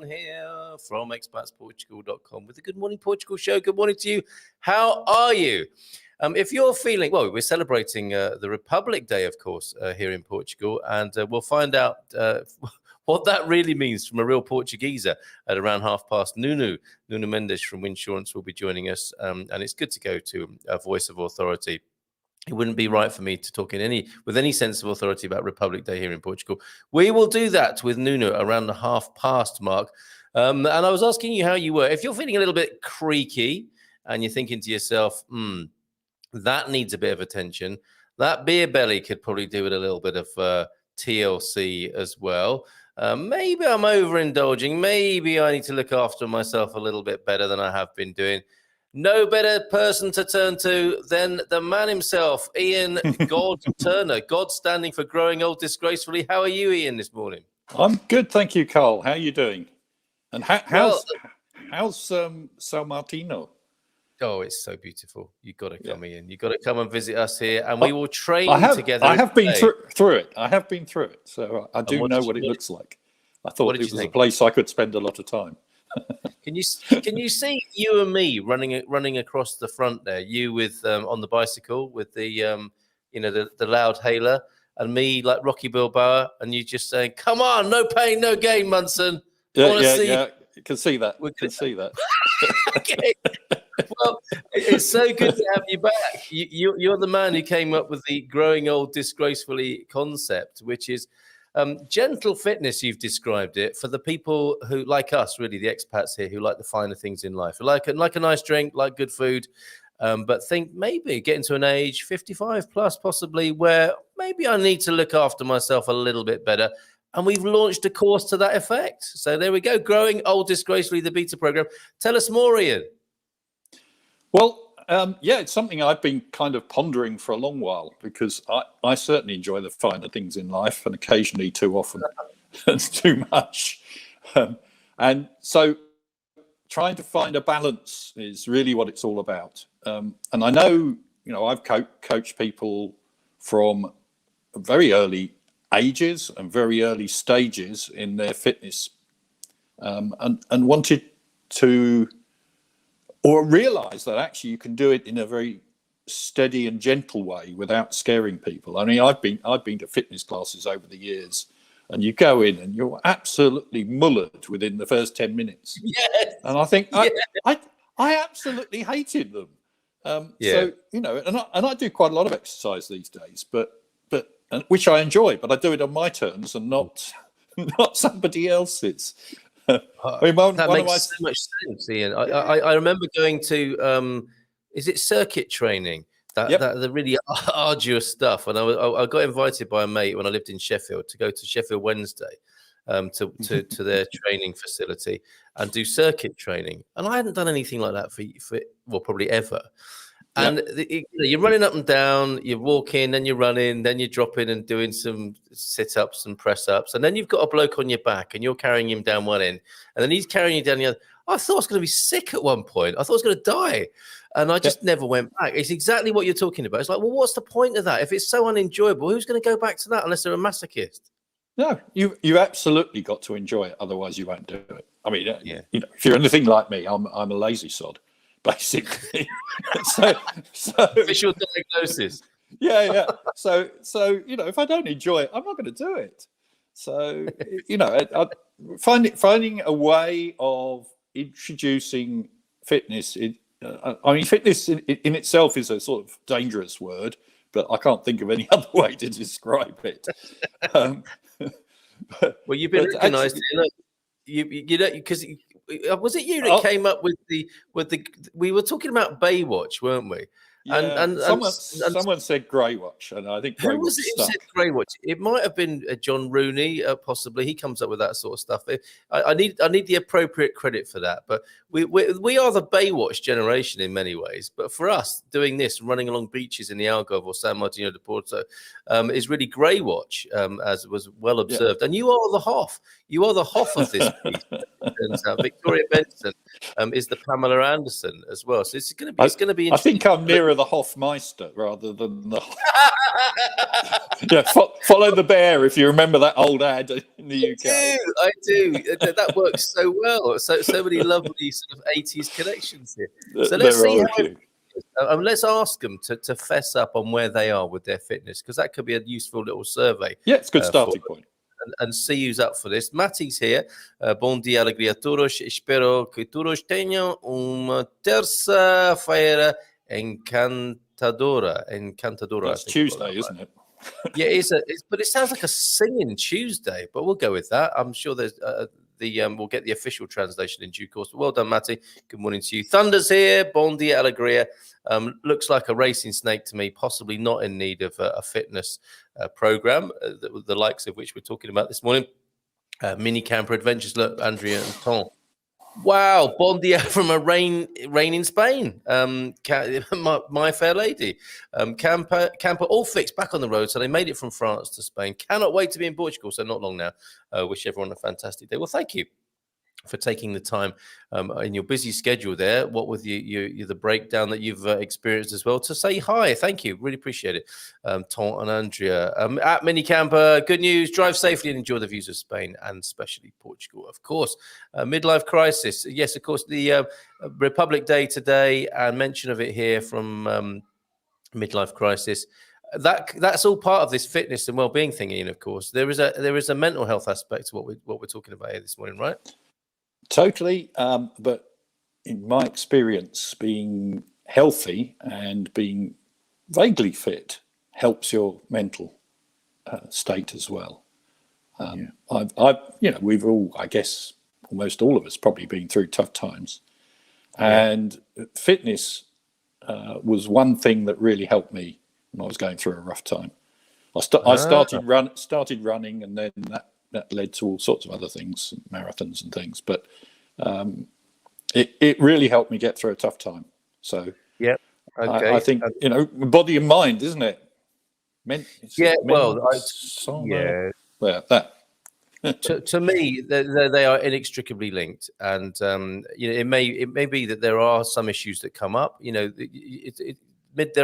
Here from expatsportugal.com with the Good Morning Portugal show. Good morning to you. How are you? If you're feeling, well, we're celebrating the Republic Day, of course, here in Portugal, and we'll find out what that really means from a real Portuguese at around past. Nuno Mendes from Winsurance will be joining us, and it's good to go to a voice of authority. It wouldn't be right for me to talk with any sense of authority about Republic Day here in Portugal. We will do that with Nuno around the past mark. And I was asking you how you were. If you're feeling a little bit creaky and you're thinking to yourself, that needs a bit of attention, that beer belly could probably do with a little bit of TLC as well. Maybe I'm overindulging. Maybe I need to look after myself a little bit better than I have been doing. No better person to turn to than the man himself, Ian God Turner. God standing for growing old disgracefully. How are you, Ian, this morning? I'm good, thank you, Carl. How are you doing? And how's São Martino? Oh, it's so beautiful. You've got to come, Ian. You've got to come and visit us here, and we will train together. I have been through it. I have been through it, so I do know what it looks like. I thought it was a place I could spend a lot of time. Can you see you and me running across the front there? You with on the bicycle with the the loud hailer, and me like Rocky Balboa, and you just saying, "Come on, no pain, no gain, Munson." Yeah. You can see that. We can see that. Okay. Well, it's so good to have you back. You're the man who came up with the growing old disgracefully concept, which is gentle fitness. You've described it for the people who, like us, really, the expats here, who like the finer things in life, who like a nice drink, like good food, but think maybe getting to an age 55 plus, possibly, where maybe I need to look after myself a little bit better. And we've launched a course to that effect. So there we go. Growing Old Disgracefully, the beta program. Tell us more, Ian. Well, it's something I've been kind of pondering for a long while, because I certainly enjoy the finer things in life, and occasionally too often and too much. And so trying to find a balance is really what it's all about. And I know, I've coached people from very early ages and very early stages in their fitness, and wanted to, or realize that actually you can do it in a very steady and gentle way without scaring people. I mean, I've been to fitness classes over the years, and you go in and you're absolutely mullered within the first 10 minutes. Yes. And I think I absolutely hated them. So, and I do quite a lot of exercise these days, but which I enjoy, but I do it on my terms and not somebody else's. That makes so much sense, Ian. I remember going to is it circuit training? The really arduous stuff. And I got invited by a mate when I lived in Sheffield to go to Sheffield Wednesday to their training facility and do circuit training. And I hadn't done anything like that for probably ever. And you're running up and down, you're walking, then you're running, then you're dropping and doing some sit-ups and press-ups. And then you've got a bloke on your back and you're carrying him down one end. And then he's carrying you down the other. I thought I was going to be sick at one point. I thought I was going to die. And I just never went back. It's exactly what you're talking about. It's like, well, what's the point of that? If it's so unenjoyable, who's going to go back to that unless they're a masochist? No, you absolutely got to enjoy it. Otherwise, you won't do it. I mean, if you're anything like me, I'm a lazy sod. Basically, so official diagnosis. Yeah. So if I don't enjoy it, I'm not going to do it. So finding a way of introducing fitness. Fitness in itself is a sort of dangerous word, but I can't think of any other way to describe it. Well, you've been recognised. Because Was it you that Oh, came up with the we were talking about Baywatch, weren't we? yeah. And Someone said Grey Watch, and I think Grey who Watch was it who stuck. said Grey Watch? It might have been John Rooney, possibly. He comes up with that sort of stuff. I need the appropriate credit for that. But we are the Baywatch generation in many ways. But for us, doing this, running along beaches in the Algarve or San Martino de Porto, is really Grey Watch, as was well observed. And you are the Hoff. You are the Hoff of this piece. And Victoria Benson is the Pamela Anderson as well. So it's going to be I interesting. think I'm nearer the Hofmeister rather than the. Yeah, follow the bear if you remember that old ad in the UK. I do. That works so well. So many lovely sort of 80s connections here. So let's see how let's ask them to fess up on where they are with their fitness, because that could be a useful little survey. Yeah, it's a good starting point. And see who's up for this. Matty's here. Bom dia, alegria a todos. Espero que todos tenham uma terça-feira encantadora. That's Tuesday, isn't it? Yeah, but it sounds like a singing Tuesday. But we'll go with that. I'm sure there's we'll get the official translation in due course. But well done, Matty. Good morning to you. Thunder's here. Bon dia, alegria. Looks like a racing snake to me, possibly not in need of a fitness program, the likes of which we're talking about this morning. Mini camper adventures. Look, Andrea and Tom. Wow, bon dia from a rain in Spain. My fair lady. Camper all fixed, back on the road. So they made it from France to Spain. Cannot wait to be in Portugal. So not long now. Wish everyone a fantastic day. Well, thank you for taking the time in your busy schedule there, what with the breakdown that you've experienced as well, to say hi. Thank you. Really appreciate it. Tom and Andrea. At Minicamper, good news. Drive safely and enjoy the views of Spain and especially Portugal, of course. Midlife crisis. Yes, of course, the Republic Day today, and mention of it here from Midlife Crisis. That's all part of this fitness and well-being thing, Ian. Of course, there is a mental health aspect to what we're talking about here this morning, right? Totally, but in my experience, being healthy and being vaguely fit helps your mental state as well. We've all, I guess, almost all of us probably been through tough times, and fitness was one thing that really helped me when I was going through a rough time. I started running, and then that led to all sorts of other things, marathons and things. But it really helped me get through a tough time. So okay. I think body and mind, isn't it? To me, they are inextricably linked, and it may be that there are some issues that come up. There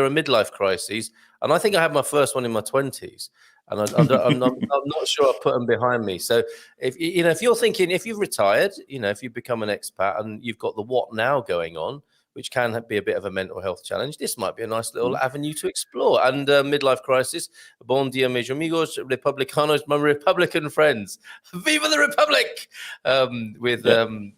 are midlife crises, and I think I had my first one in my 20s. And I'm not sure I put them behind me. So if you're thinking, if you've retired, if you've become an expat and you've got the what now going on, which can be a bit of a mental health challenge, this might be a nice little avenue to explore. And midlife crisis. Bon dia, mis amigos, republicanos, my Republican friends. Viva the Republic! With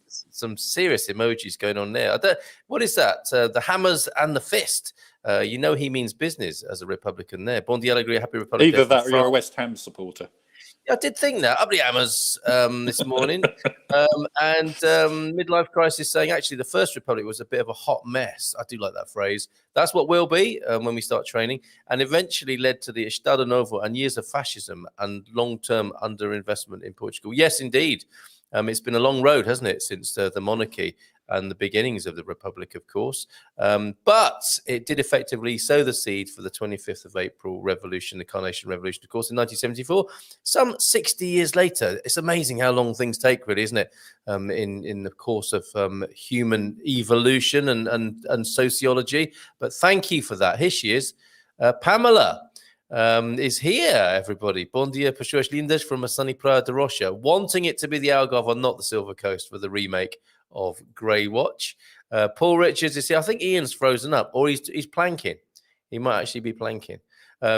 some serious emojis going on there. What is that? The hammers and the fist. He means business as a Republican there. Bon dia, alegria, happy Republic. Either that or you're a West Ham supporter. I did think that. Up the hammers this morning. And midlife crisis saying, actually, the First Republic was a bit of a hot mess. I do like that phrase. That's what we'll be when we start training, and eventually led to the Estado Novo and years of fascism and long-term underinvestment in Portugal. Yes, indeed. It's been a long road, hasn't it, since the monarchy and the beginnings of the Republic, of course. But it did effectively sow the seed for the 25th of April revolution, the Carnation Revolution, of course, in 1974. Some 60 years later. It's amazing how long things take, really, isn't it? In the course of human evolution and sociology. But thank you for that. Here she is. Pamela is here, everybody. Bon dia, pessoas lindas, from a sunny Praia de Rocha. Wanting it to be the Algarve and not the Silver Coast for the remake of Grey Watch. Paul Richards is here. I think Ian's frozen up, or he's planking. He might actually be planking.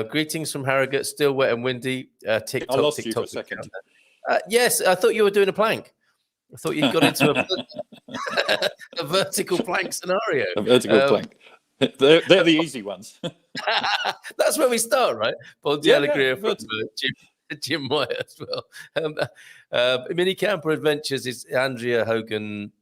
Greetings from Harrogate, still wet and windy. TikTok, I lost TikTok, you for a second. Yes, I thought you were doing a plank. I thought you got into a vertical plank scenario. A vertical plank. They're the easy ones. That's where we start, right? Bon dia, alegria from Jim White as well. Mini Camper Adventures is Andrea Hogan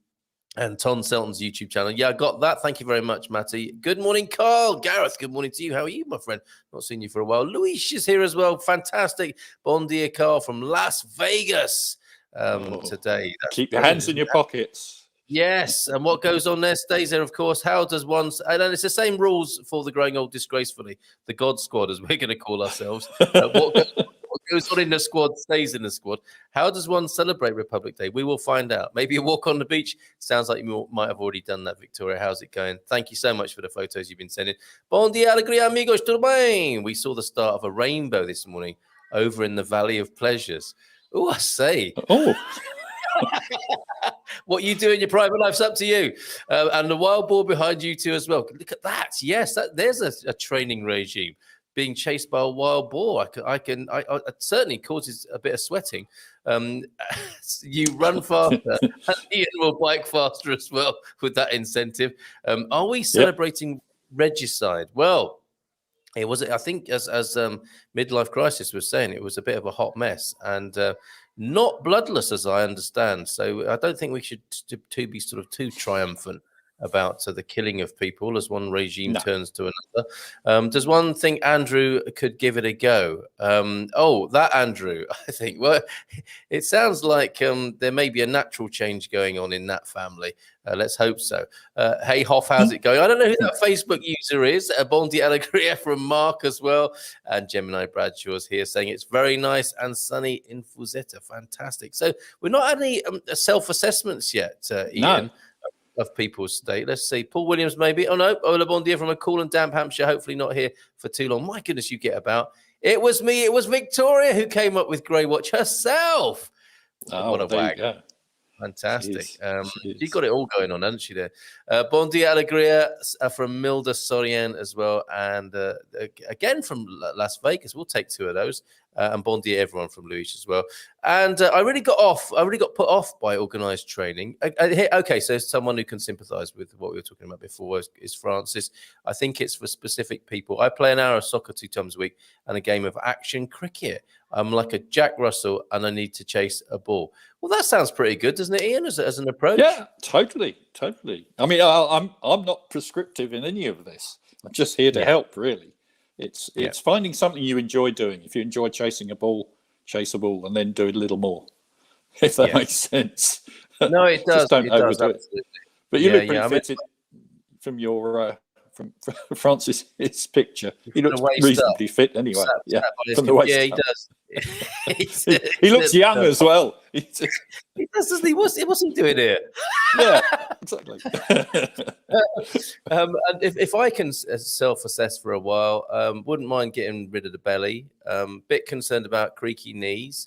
And Tom Selton's YouTube channel. Yeah, I got that. Thank you very much, Matty. Good morning, Carl. Gareth, good morning to you. How are you, my friend? Not seen you for a while. Luis is here as well. Fantastic. Bon dia, Carl, from Las Vegas today. That's keep your hands in your pockets. Yes, and what goes on there stays there, of course. How does one... And it's the same rules for the Growing Old Disgracefully, the God Squad, as we're going to call ourselves. What goes on in the squad stays in the squad. How does one celebrate Republic Day? We will find out. Maybe a walk on the beach. Sounds like you might have already done that, Victoria. How's it going? Thank you so much for the photos you've been sending. Bon dia, alegria, amigos, tudo bem? We saw the start of a rainbow this morning over in the Valley of Pleasures. Oh, I say. Oh. What you do in your private life's up to you. And the wild boar behind you too as well. Look at that. Yes, there's a training regime. Being chased by a wild boar, it certainly causes a bit of sweating. You run faster, and Ian will bike faster as well with that incentive. Are we celebrating regicide? Well, it was. I think as Midlife Crisis was saying, it was a bit of a hot mess and not bloodless, as I understand. So I don't think we should to be sort of too triumphant about the killing of people as one regime turns to another. Does one think Andrew could give it a go? That Andrew, I think. Well, it sounds like there may be a natural change going on in that family. Let's hope so. Hey, Hoff, how's it going? I don't know who that Facebook user is. Bon dia alegria from Mark as well. And Gemini Bradshaw's here saying it's very nice and sunny in Fuzetta. Fantastic. So we're not had any self-assessments yet, Ian. Of people's state. Let's see. Paul Williams, maybe. Oh, no. Ola bon dia from a cool and damp Hampshire. Hopefully not here for too long. My goodness, you get about. It was me. It was Victoria who came up with Grey Watch herself. What a wag. Fantastic. She got it all going on, hasn't she, there? Bon dia alegria from Milda Sorian as well. And again from Las Vegas. We'll take two of those. And bon dia everyone from Luis as well. And I really got put off by organised training. Okay, so someone who can sympathise with what we were talking about before is Francis. I think it's for specific people. I play an hour of soccer 2 times a week and a game of action cricket. I'm like a Jack Russell and I need to chase a ball. Well, that sounds pretty good, doesn't it, Ian, as an approach? Yeah, totally. I mean, I'm not prescriptive in any of this. I'm just here to help, really. It's finding something you enjoy doing. If you enjoy chasing a ball, chase a ball, and then do it a little more. If that makes sense. No, it does. Just don't overdo it. But you look pretty fit from your from Francis's picture. He looks reasonably fit anyway. From the waist up. He does. He looks young as well. He does, doesn't he? What's he doing here? Yeah, exactly. And if I can self-assess for a while, wouldn't mind getting rid of the belly. Bit concerned about creaky knees.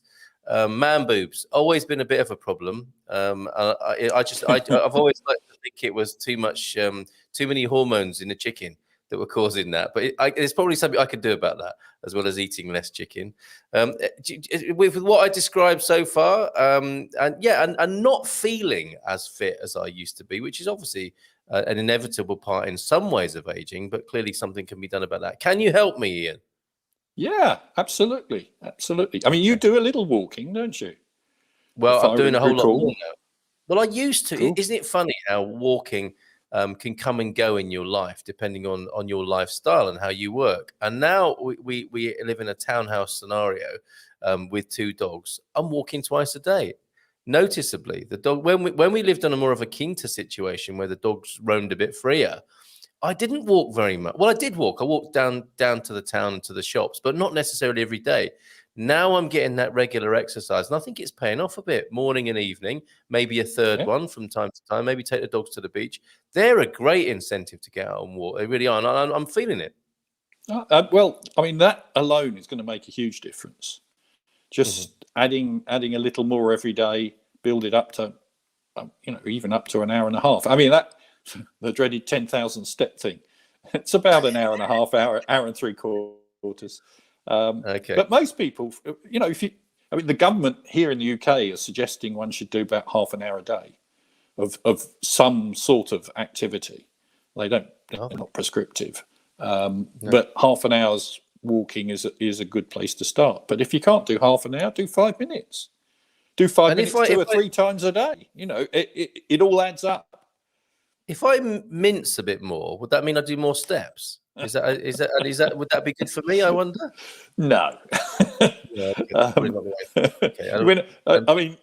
Man boobs always been a bit of a problem. I've always liked to think it was too many hormones in the chicken that were causing that. But it's probably something I could do about that, as well as eating less chicken. With what I described so far, and not feeling as fit as I used to be, which is obviously an inevitable part in some ways of aging, but clearly something can be done about that. Can you help me, Ian? Yeah, absolutely. I mean, you do a little walking, don't you? Well, I'm doing a whole lot more now. Well, I used to. Cool. Isn't it funny how walking can come and go in your life depending on your lifestyle and how you work? And now we live in a townhouse scenario with 2 dogs. I'm walking twice a day. Noticeably, the dog when we lived on a more of a quinta situation where the dogs roamed a bit freer, I didn't walk very much. Well, I did walk. I walked down to the town and to the shops, but not necessarily every day. Now I'm getting that regular exercise, and I think it's paying off a bit. Morning and evening, maybe a third one from time to time. Maybe take the dogs to the beach. They're a great incentive to get out and walk. They really are, and I'm feeling it. Well, I mean, that alone is going to make a huge difference. Just adding a little more every day, build it up to, even up to an hour and a half. I mean, that the dreaded 10,000 step thing. It's about an hour and a half, hour and 3/4. Okay. But most people, the government here in the UK is suggesting one should do about half an hour a day of some sort of activity. They're not prescriptive, but half an hour's walking is a good place to start. But if you can't do half an hour, do 5 minutes. Do 5 minutes 2 or 3 times a day. It all adds up. If I mince a bit more, would that mean I do more steps? Is that would that be good for me? I wonder. No. Yeah, okay. Probably not the way. Okay. I mean,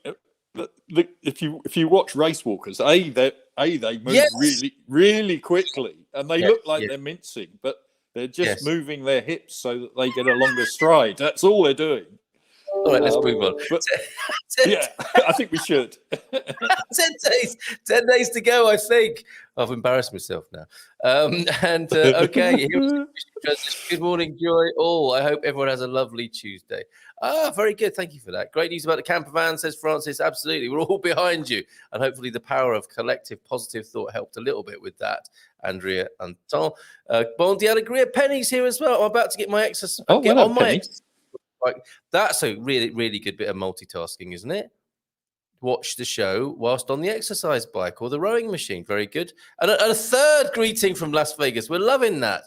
if you watch race walkers, they move Yes. really quickly, and they Yes, look like yes, they're mincing, but they're just yes. moving their hips so that they get a longer stride. That's all they're doing. All right, let's move on. But 10, yeah, I think we should. 10 days to go, I think. I've embarrassed myself now. Okay, good morning, Joy. I hope everyone has a lovely Tuesday. Very good. Thank you for that. Great news about the camper van, says Francis. Absolutely. We're all behind you. And hopefully the power of collective positive thought helped a little bit with that. Andrea Anton. Bon dia, Agria. Penny's here as well. I'm about to get my exercise. Get on my exercise. Like, that's a really, really good bit of multitasking, isn't it? Watch the show whilst on the exercise bike or the rowing machine. Very good. And a third greeting from Las Vegas. We're loving that.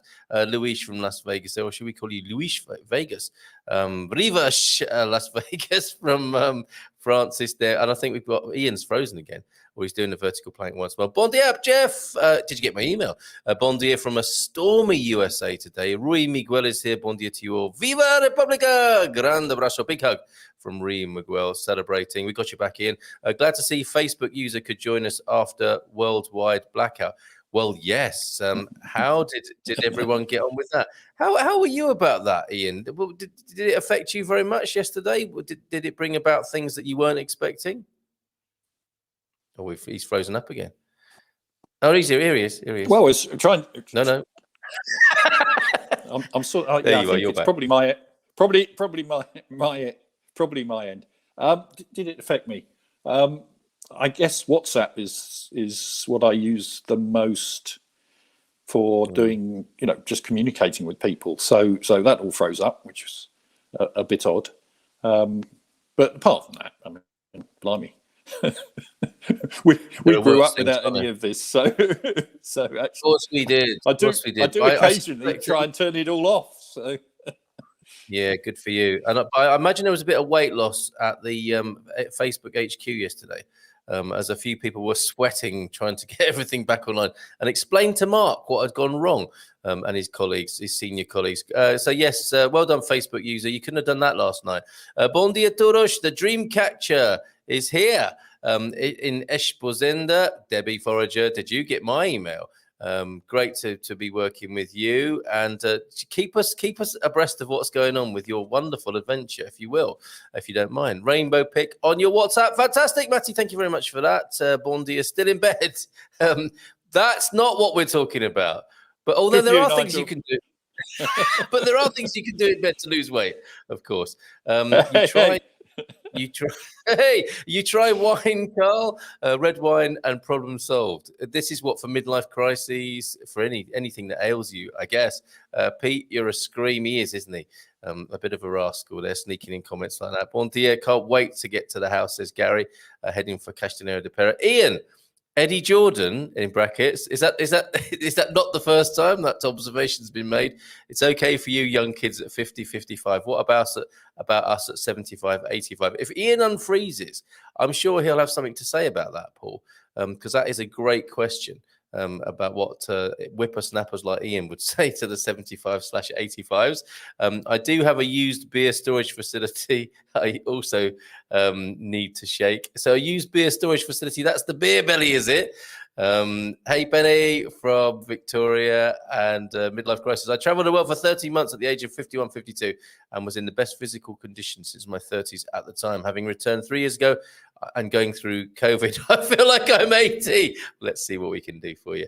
Luis from Las Vegas, or should we call you Luis Vegas? Riva Las Vegas from Francis there. And I think we've got Ian's frozen again, or he's doing the vertical plank once more. Bon dia, Jeff. Did you get my email? Bon dia from a stormy USA today. Rui Miguel is here. Bon dia to you all. Viva Republica! Grande abrazo, big hug from Rui Miguel, celebrating. We got you back in. Glad to see Facebook user could join us after worldwide blackout. Well, yes. How did everyone get on with that? How were you about that, Ian? Did it affect you very much yesterday? Did it bring about things that you weren't expecting? Oh, he's frozen up again. Oh, he's here. Here he is. Well, I was trying. No. I'm sort of. There Yeah, you I are. think You're it's back. probably my end. Did it affect me? I guess WhatsApp is what I use the most for doing, just communicating with people. So that all froze up, which was a bit odd. But apart from that, I mean, blimey, we grew up without any of this. So actually, of course we did. I do occasionally try and turn it all off. So. Yeah, good for you. And I imagine there was a bit of weight loss at the Facebook HQ yesterday, as a few people were sweating trying to get everything back online and explain to Mark what had gone wrong, and his colleagues, his senior colleagues. So yes, well done, Facebook user. You couldn't have done that last night. Bon dia todos. The dream catcher is here in Esposenda. Debbie Forager, did you get my email? Great to be working with you, and keep us abreast of what's going on with your wonderful adventure, if you will, if you don't mind. Rainbow pick on your WhatsApp. Fantastic, Matty. Thank you very much for that. Bondi is still in bed. That's not what we're talking about. But although there are things you can do, but there are things you can do in bed to lose weight, of course. You try wine, Carl, red wine, and problem solved. This is what for midlife crises, for anything that ails you, I guess. Pete, you're a scream. He is, isn't he? A bit of a rascal there, sneaking in comments like that. Bon dia, can't wait to get to the house, says Gary, heading for Castanera de Pera. Ian, Eddie Jordan, in brackets, is that not the first time that observation's been made? It's okay for you young kids at 50, 55. What about us at 75, 85? If Ian unfreezes, I'm sure he'll have something to say about that, Paul, because that is a great question about what whippersnappers like Ian would say to the 75/85s. I do have a used beer storage facility. I also need to shake. So a used beer storage facility, that's the beer belly, is it? Hey, Benny from Victoria and midlife crisis. I traveled the world for 30 months at the age of 51, 52 and was in the best physical condition since my 30s at the time. Having returned 3 years ago and going through COVID, I feel like I'm 80. Let's see what we can do for you.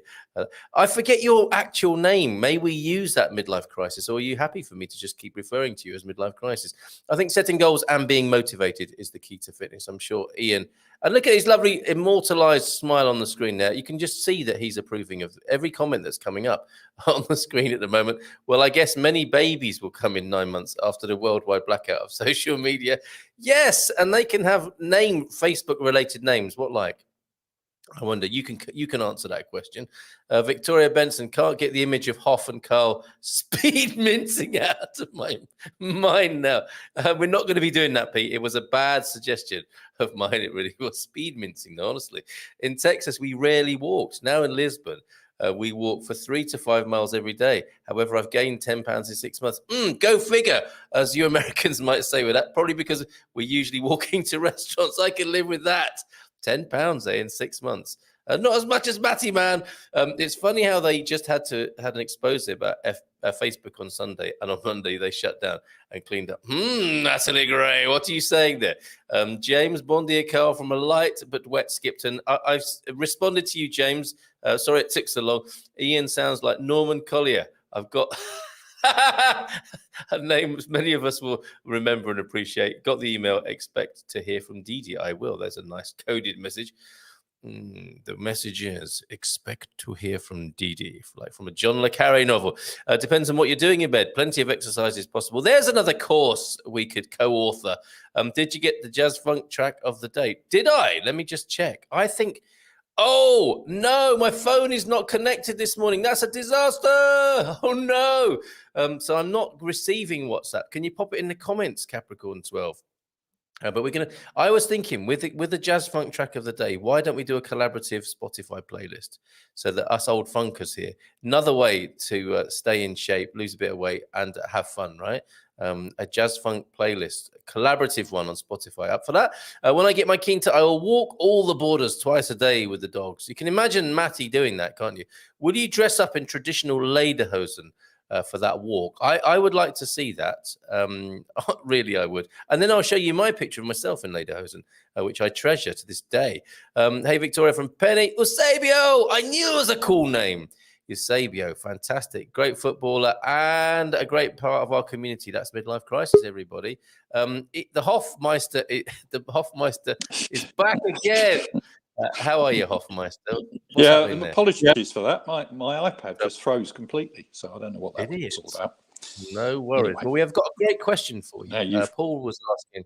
I forget your actual name. May we use that midlife crisis, or are you happy for me to just keep referring to you as midlife crisis? I think setting goals and being motivated is the key to fitness. I'm sure Ian, and look at his lovely immortalized smile on the screen there. You can just see that he's approving of every comment that's coming up on the screen at the moment. Well, I guess many babies will come in 9 months after the worldwide blackout of social media. Yes, and they can have Facebook-related names. What like? I wonder. You can answer that question. Victoria Benson, can't get the image of Hoff and Carl speed mincing out of my mind now. We're not going to be doing that, Pete. It was a bad suggestion. of mine. It really was speed mincing, though, honestly. In Texas, we rarely walked. Now in Lisbon, we walk for 3 to 5 miles every day. However, I've gained 10 pounds in 6 months. Go figure, as you Americans might say with that. Probably because we're usually walking to restaurants. I can live with that. 10 pounds in 6 months. Not as much as Matty, man. It's funny how they just had an expose about Facebook on Sunday, and on Monday they shut down and cleaned up. Natalie Gray, what are you saying there? James, bon dia, Carl, from a light but wet Skipton. I've responded to you, James. Sorry it took so long. Ian sounds like Norman Collier. I've got a name many of us will remember and appreciate. Got the email. Expect to hear from Didi. I will. There's a nice coded message. The message is expect to hear from Didi, like from a John le Carré novel. Depends on what you're doing in bed. Plenty of exercise is possible. There's another course we could co-author. Did you get the jazz funk track of the day? Did I? Let me just check. I think. Oh no, my phone is not connected this morning. That's a disaster. Oh no. So I'm not receiving WhatsApp. Can you pop it in the comments, Capricorn 12? But we're gonna. I was thinking with the jazz funk track of the day, why don't we do a collaborative Spotify playlist so that us old funkers here, another way to stay in shape, lose a bit of weight, and have fun, right? A jazz funk playlist, a collaborative one on Spotify. Up for that? When I get my quinta, I will walk all the borders twice a day with the dogs. You can imagine Matty doing that, can't you? Will you dress up in traditional lederhosen? For that walk, I would like to see that. Really, I would. And then I'll show you my picture of myself in lederhosen, which I treasure to this day. Hey, Victoria from Penny. Eusebio, I knew it was a cool name. Eusebio, fantastic. Great footballer and a great part of our community. That's Midlife Crisis, everybody. The Hofmeister is back again. How are you, Hofmeister? Apologies for that. My iPad just froze completely, so I don't know what that was all about. No worries. Anyway. Well, we have got a great question for you. Paul was asking,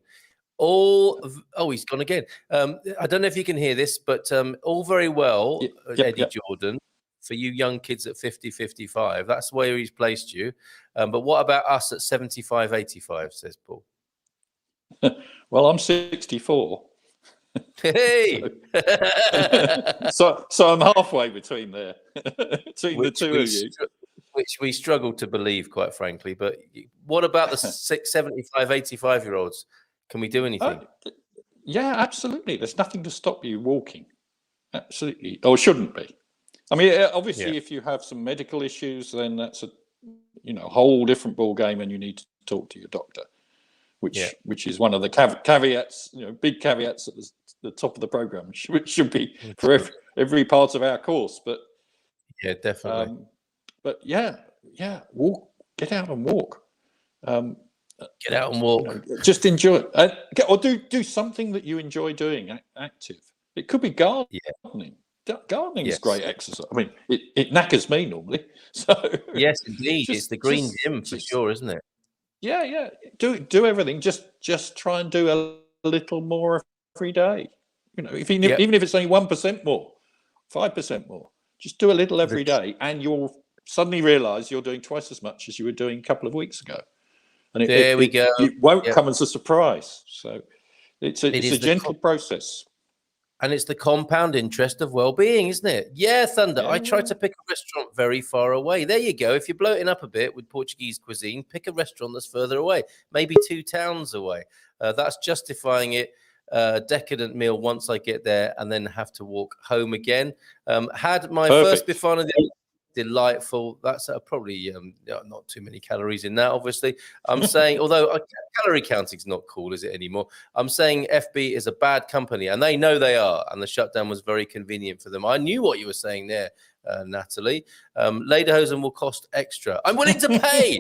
he's gone again. I don't know if you can hear this, but all very well, Eddie Jordan, for you young kids at 50, 55, that's where he's placed you. But what about us at 75, 85, says Paul? Well, I'm 64. Hey, so I'm halfway between there, between the two of you, which we struggle to believe, quite frankly. But what about the 75, 85-year-olds? Can we do anything? Yeah, absolutely. There's nothing to stop you walking. Absolutely, or shouldn't be. I mean, obviously, if you have some medical issues, then that's a whole different ball game, and you need to talk to your doctor. Which is one of the caveats, big caveats at the top of the program, which should be for every part of our course. But yeah, definitely. Walk, get out and walk. Get out and walk. Just enjoy it, or do something that you enjoy doing. Active. It could be gardening. Yeah. Gardening is great exercise. I mean, it knackers me normally. So yes, indeed, it's the green gym for sure, isn't it? Yeah. Do everything. Just try and do a little more every day. Even if it's only 1% more, 5% more, just do a little every day, and you'll suddenly realise you're doing twice as much as you were doing a couple of weeks ago. And we go. It won't come as a surprise. So it's a gentle process. And it's the compound interest of well-being, isn't it? Yeah, Thunder. Yeah. I try to pick a restaurant very far away. There you go. If you're bloating up a bit with Portuguese cuisine, pick a restaurant that's further away, maybe 2 towns away. That's justifying it. Decadent meal once I get there, and then have to walk home again. Had my first Bifana. Delightful. That's probably not too many calories in that, obviously. I'm saying, although calorie counting is not cool, is it anymore? I'm saying FB is a bad company, and they know they are, and the shutdown was very convenient for them. I knew what you were saying there, Natalie. Lederhosen will cost extra. I'm willing to pay.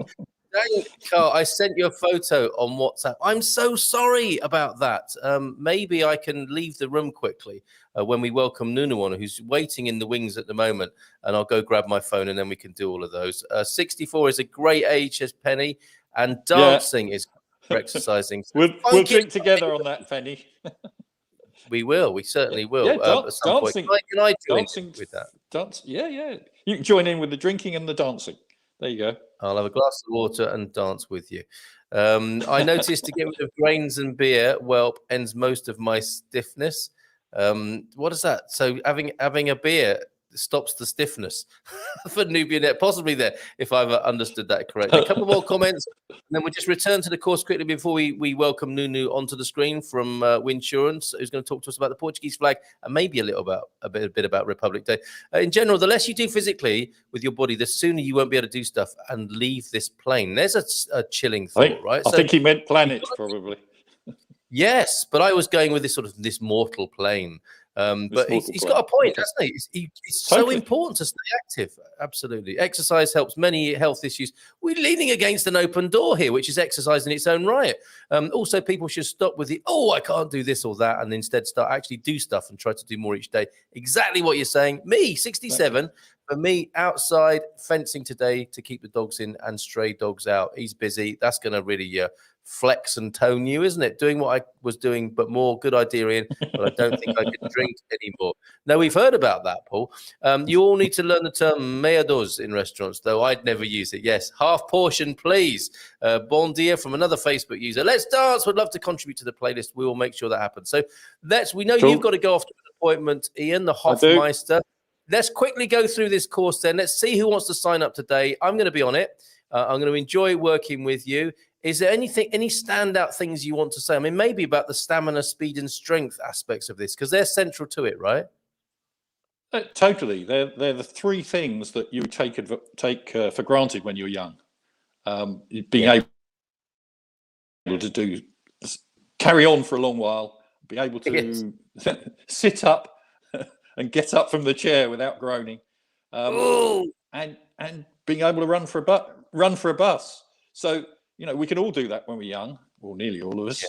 Dang, Carl, I sent you a photo on WhatsApp. I'm so sorry about that. Maybe I can leave the room quickly when we welcome Nuno on, who's waiting in the wings at the moment, and I'll go grab my phone, and then we can do all of those. 64 is a great age, says Penny, and dancing is for exercising. So we'll drink together on that, Penny. We will. We certainly will. At some dancing. Point. Can I join with that? You can join in with the drinking and the dancing. There you go. I'll have a glass of water and dance with you. I noticed to get rid of grains and beer, whelp ends most of my stiffness. What is that? So having a beer stops the stiffness for Nubian, possibly there, if I've understood that correctly. A couple more comments, and then we'll just return to the course quickly before we welcome Nuno onto the screen from Winsurance, who's going to talk to us about the Portuguese flag and maybe a bit about Republic Day. In general, the less you do physically with your body, the sooner you won't be able to do stuff and leave this plane. There's a chilling thought, right? I think he meant planet, probably. Yes, but I was going with this mortal plane. But he's got a point, hasn't he? It's totally so important to stay active. Absolutely. Exercise helps many health issues. We're leaning against an open door here, which is exercise in its own right. Also, people should stop with I can't do this or that, and instead start actually do stuff and try to do more each day. Exactly what you're saying. Me, 67, for me, outside fencing today to keep the dogs in and stray dogs out. He's busy. That's going to really flex and tone you, isn't it? Doing what I was doing, but more. Good idea, Ian. But I don't think I can drink anymore. No, we've heard about that, Paul. You all need to learn the term meia dose in restaurants, though I'd never use it. Yes, half portion, please. Bon dia from another Facebook user. Let's dance. Would love to contribute to the playlist. We will make sure that happens. So we know you've got to go off to an appointment, Ian, the Hofmeister. Let's quickly go through this course then. Let's see who wants to sign up today. I'm going to be on it. I'm going to enjoy working with you. Is there any standout things you want to say? I mean, maybe about the stamina, speed, and strength aspects of this, because they're central to it, right? Totally. They're the three things that you take for granted when you're young. Being able to carry on for a long while, be able to sit up and get up from the chair without groaning, and being able to run for a bus. So we can all do that when we're young, or nearly all of us.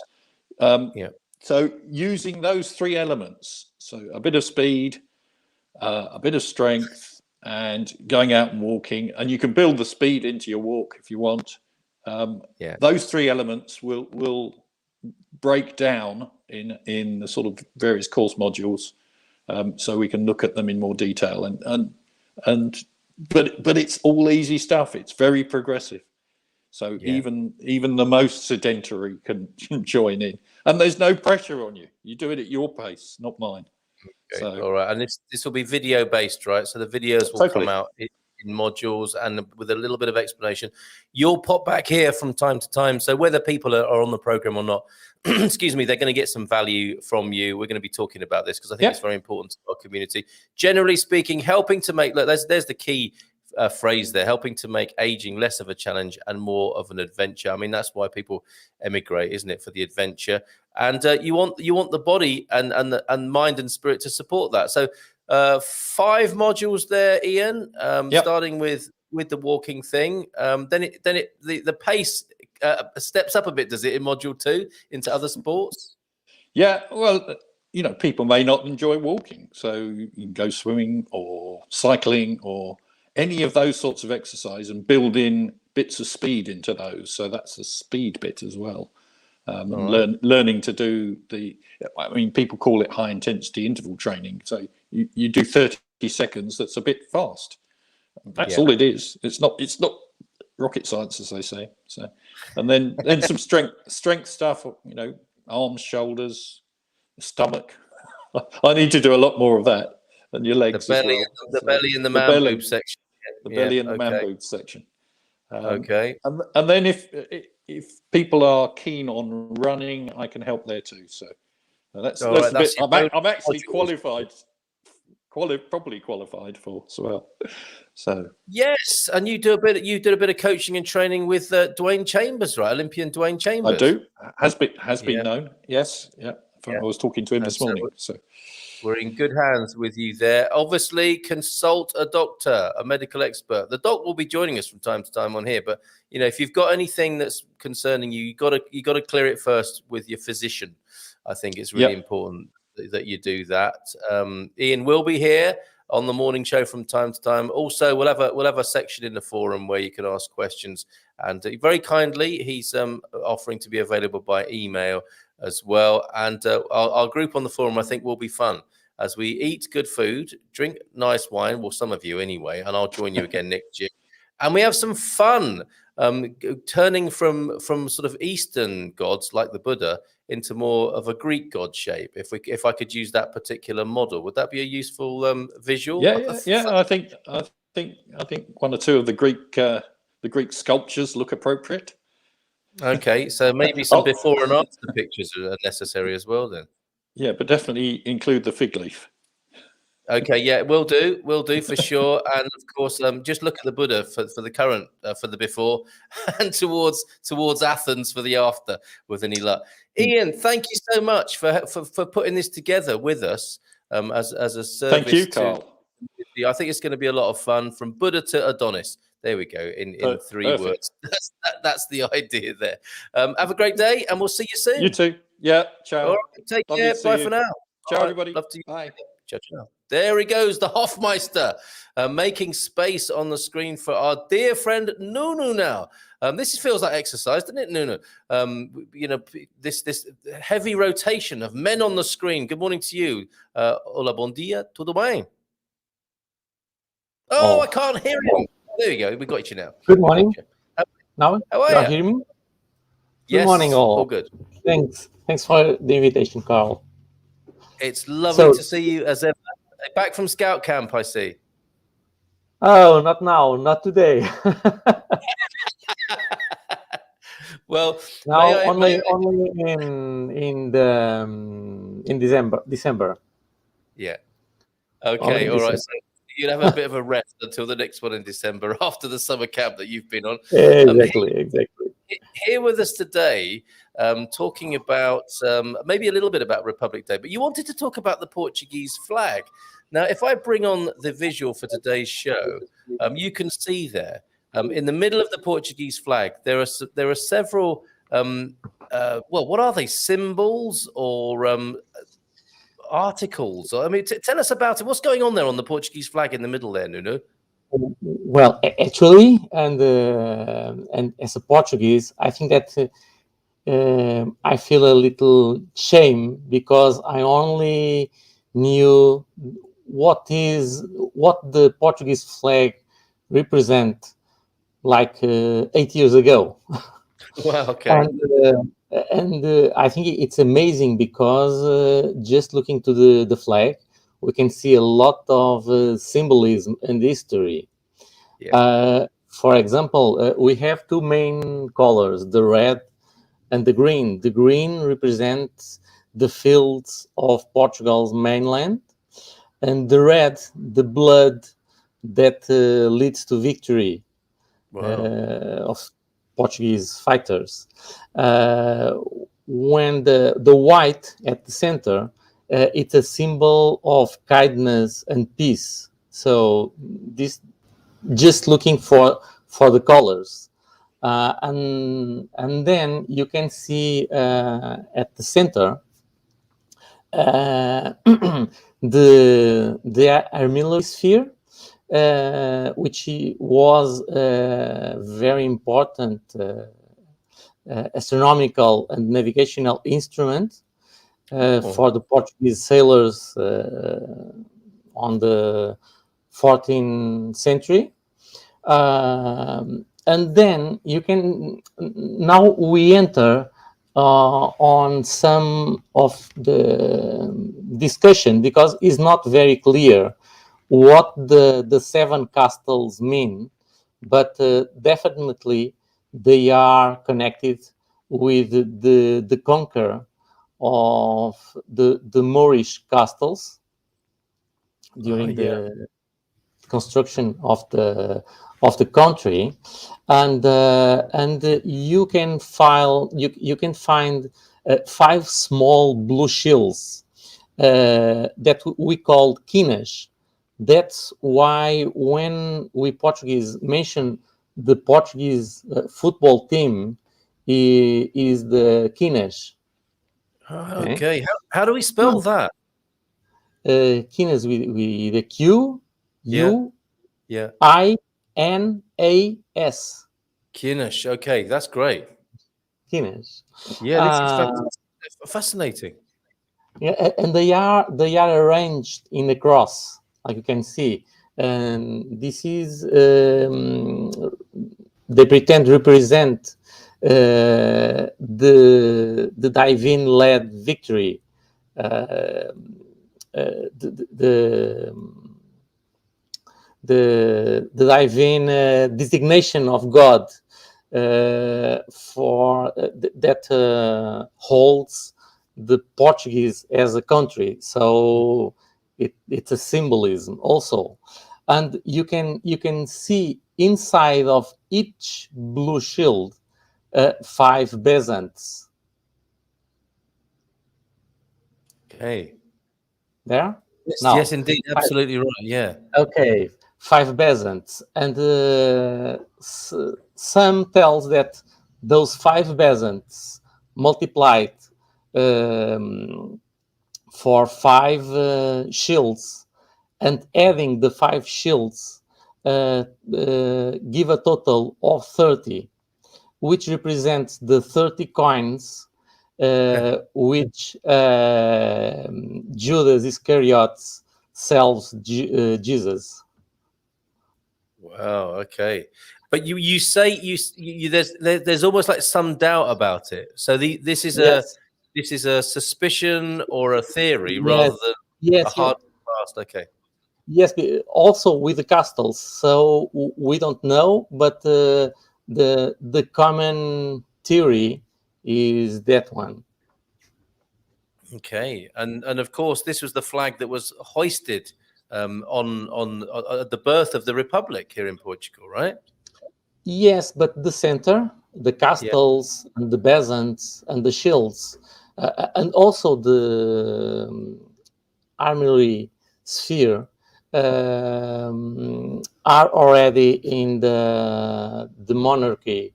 So using those three elements, so a bit of speed, a bit of strength, and going out and walking, and you can build the speed into your walk if you want. Those three elements will break down in the sort of various course modules, so we can look at them in more detail. But it's all easy stuff. It's very progressive. So even the most sedentary can join in, and there's no pressure on you. You do it at your pace, not mine. Okay. So, all right, and this will be video based, right? So the videos will come out in modules and with a little bit of explanation. You'll pop back here from time to time. So whether people are on the program or not, excuse me, they're going to get some value from you. We're going to be talking about this because I think it's very important to our community. Generally speaking, helping to make there's the key phrase there, helping to make aging less of a challenge and more of an adventure. I mean, that's why people emigrate, isn't it, for the adventure? And you want the body and mind and spirit to support that. So 5 modules there, Ian. Starting with the walking thing. Then the pace steps up a bit, does it, in module 2 into other sports? Yeah, well, people may not enjoy walking, so you can go swimming or cycling or any of those sorts of exercise and build in bits of speed into those. So that's the speed bit as well. Learning to do people call it high intensity interval training. So you do 30 seconds. That's a bit fast. That's all it is. It's not rocket science, as they say. So, and then some strength stuff. Arms, shoulders, stomach. I need to do a lot more of that. And your legs, the belly, the belly and the man boob section. The belly and the man boob section. And then if people are keen on running, I can help there too. So that's a bit. I'm actually properly qualified for as well. So yes, and you did a bit of coaching and training with Dwayne Chambers, right? Olympian Dwayne Chambers. I do. Has been known. Yes. Yeah. I was talking to him this morning. So we're in good hands with you there. Obviously, consult a doctor, a medical expert. The doc will be joining us from time to time on here. But if you've got anything that's concerning you, you got to clear it first with your physician. I think it's really important that you do that. Ian will be here on the morning show from time to time. Also, we'll have a section in the forum where you can ask questions. And very kindly, he's offering to be available by email as well. And our group on the forum, I think, will be fun as we eat good food, drink nice wine. Well, some of you anyway, and I'll join you again next year. and we have some fun turning from sort of Eastern gods like the Buddha into more of a Greek god shape. If I could use that particular model, would that be a useful visual? Yeah. I think one or two of the Greek sculptures look appropriate. Okay, so maybe some before and after pictures are necessary as well then. Yeah, but definitely include the fig leaf. Okay, yeah, we'll do for sure. And of course, just look at the Buddha for the current, for the before, and towards Athens for the after, with any luck. Ian, thank you so much for putting this together with us as a service. Thank you, Carl. I think it's going to be a lot of fun, from Buddha to Adonis. There we go, in 3 perfect. words. That's the idea there. Have a great day, and we'll see you soon. You too. Yeah, ciao. All right, take Lovely care. to see Bye you. for now. Ciao, All right, everybody. love to you. Bye. Ciao, ciao. There he goes, the Hofmeister, making space on the screen for our dear friend Nuno now. This feels like exercise, doesn't it, Nuno? You know, this heavy rotation of men on the screen. Good morning to you. Hola, bom dia, tudo bem? Oh, I can't hear him. There we go. We got you now. Good morning. Now, how are you? Hear me? Yes, good morning, all good. Thanks for the invitation, Carl. It's lovely to see you as ever. Back from scout camp, I see. Oh, not now, not today. Well, now only in December. Yeah. Okay. All right. So you'll have a bit of a rest until the next one in December, after the summer camp that you've been on. Exactly. Here with us today, talking about maybe a little bit about Republic Day, but you wanted to talk about the Portuguese flag. Now, if I bring on the visual for today's show, you can see there in the middle of the Portuguese flag, there are several. Well, what are they? Symbols or articles? I mean, tell us about it. What's going on there on the Portuguese flag in the middle there, Nuno? Well, actually, and as a Portuguese, I think that I feel a little shame because I only knew what the Portuguese flag represent like 8 years ago. Wow. Okay. And I think it's amazing because just looking to the flag, we can see a lot of symbolism and history. Yeah. For example, we have two main colors, the red and the green. The green represents the fields of Portugal's mainland, and the red, the blood that leads to victory. Wow. Of Portuguese fighters. When the white at the center, it's a symbol of kindness and peace. So this, just looking for the colors, and then you can see at the center the armillary sphere, which was a very important astronomical and navigational instrument for the Portuguese sailors on the 14th century. And then now we enter on some of the discussion, because it's not very clear what the seven castles mean, but definitely they are connected with the conquer of the Moorish castles during the construction of the country, and you can find 5 small blue shields that we call quinas. That's why when we Portuguese mention the Portuguese football team is the quinas. Okay. How do we spell that? Quinas with the Q U I N A S. Quinas. Okay, that's great. Quinas. Yeah, this is fascinating. Yeah, and they are arranged in the cross, like you can see. and this is they pretend to represent the Divine-led victory, the divine designation of God for that holds the Portuguese as a country. So it's a symbolism also, and you can see inside of each blue shield 5 bezants. Okay. There? Yes, No. yes, indeed, absolutely right. Yeah. Okay, 5 bezants, and some tells that those 5 bezants multiplied for 5 shields, and adding the 5 shields give a total of 30, which represents the 30 coins which Judas Iscariot sells Jesus. Wow. Okay. But you say there's almost like some doubt about it. So this is Yes. a suspicion or a theory rather Yes. than Yes. a hard fast. Okay. Yes. Also with the castles, so we don't know, but the common theory is that one. Okay. And of course, this was the flag that was hoisted on at the birth of the Republic here in Portugal, right? Yes, but the center, the castles, and the bezants, and the shields, and also the armory sphere are already in the monarchy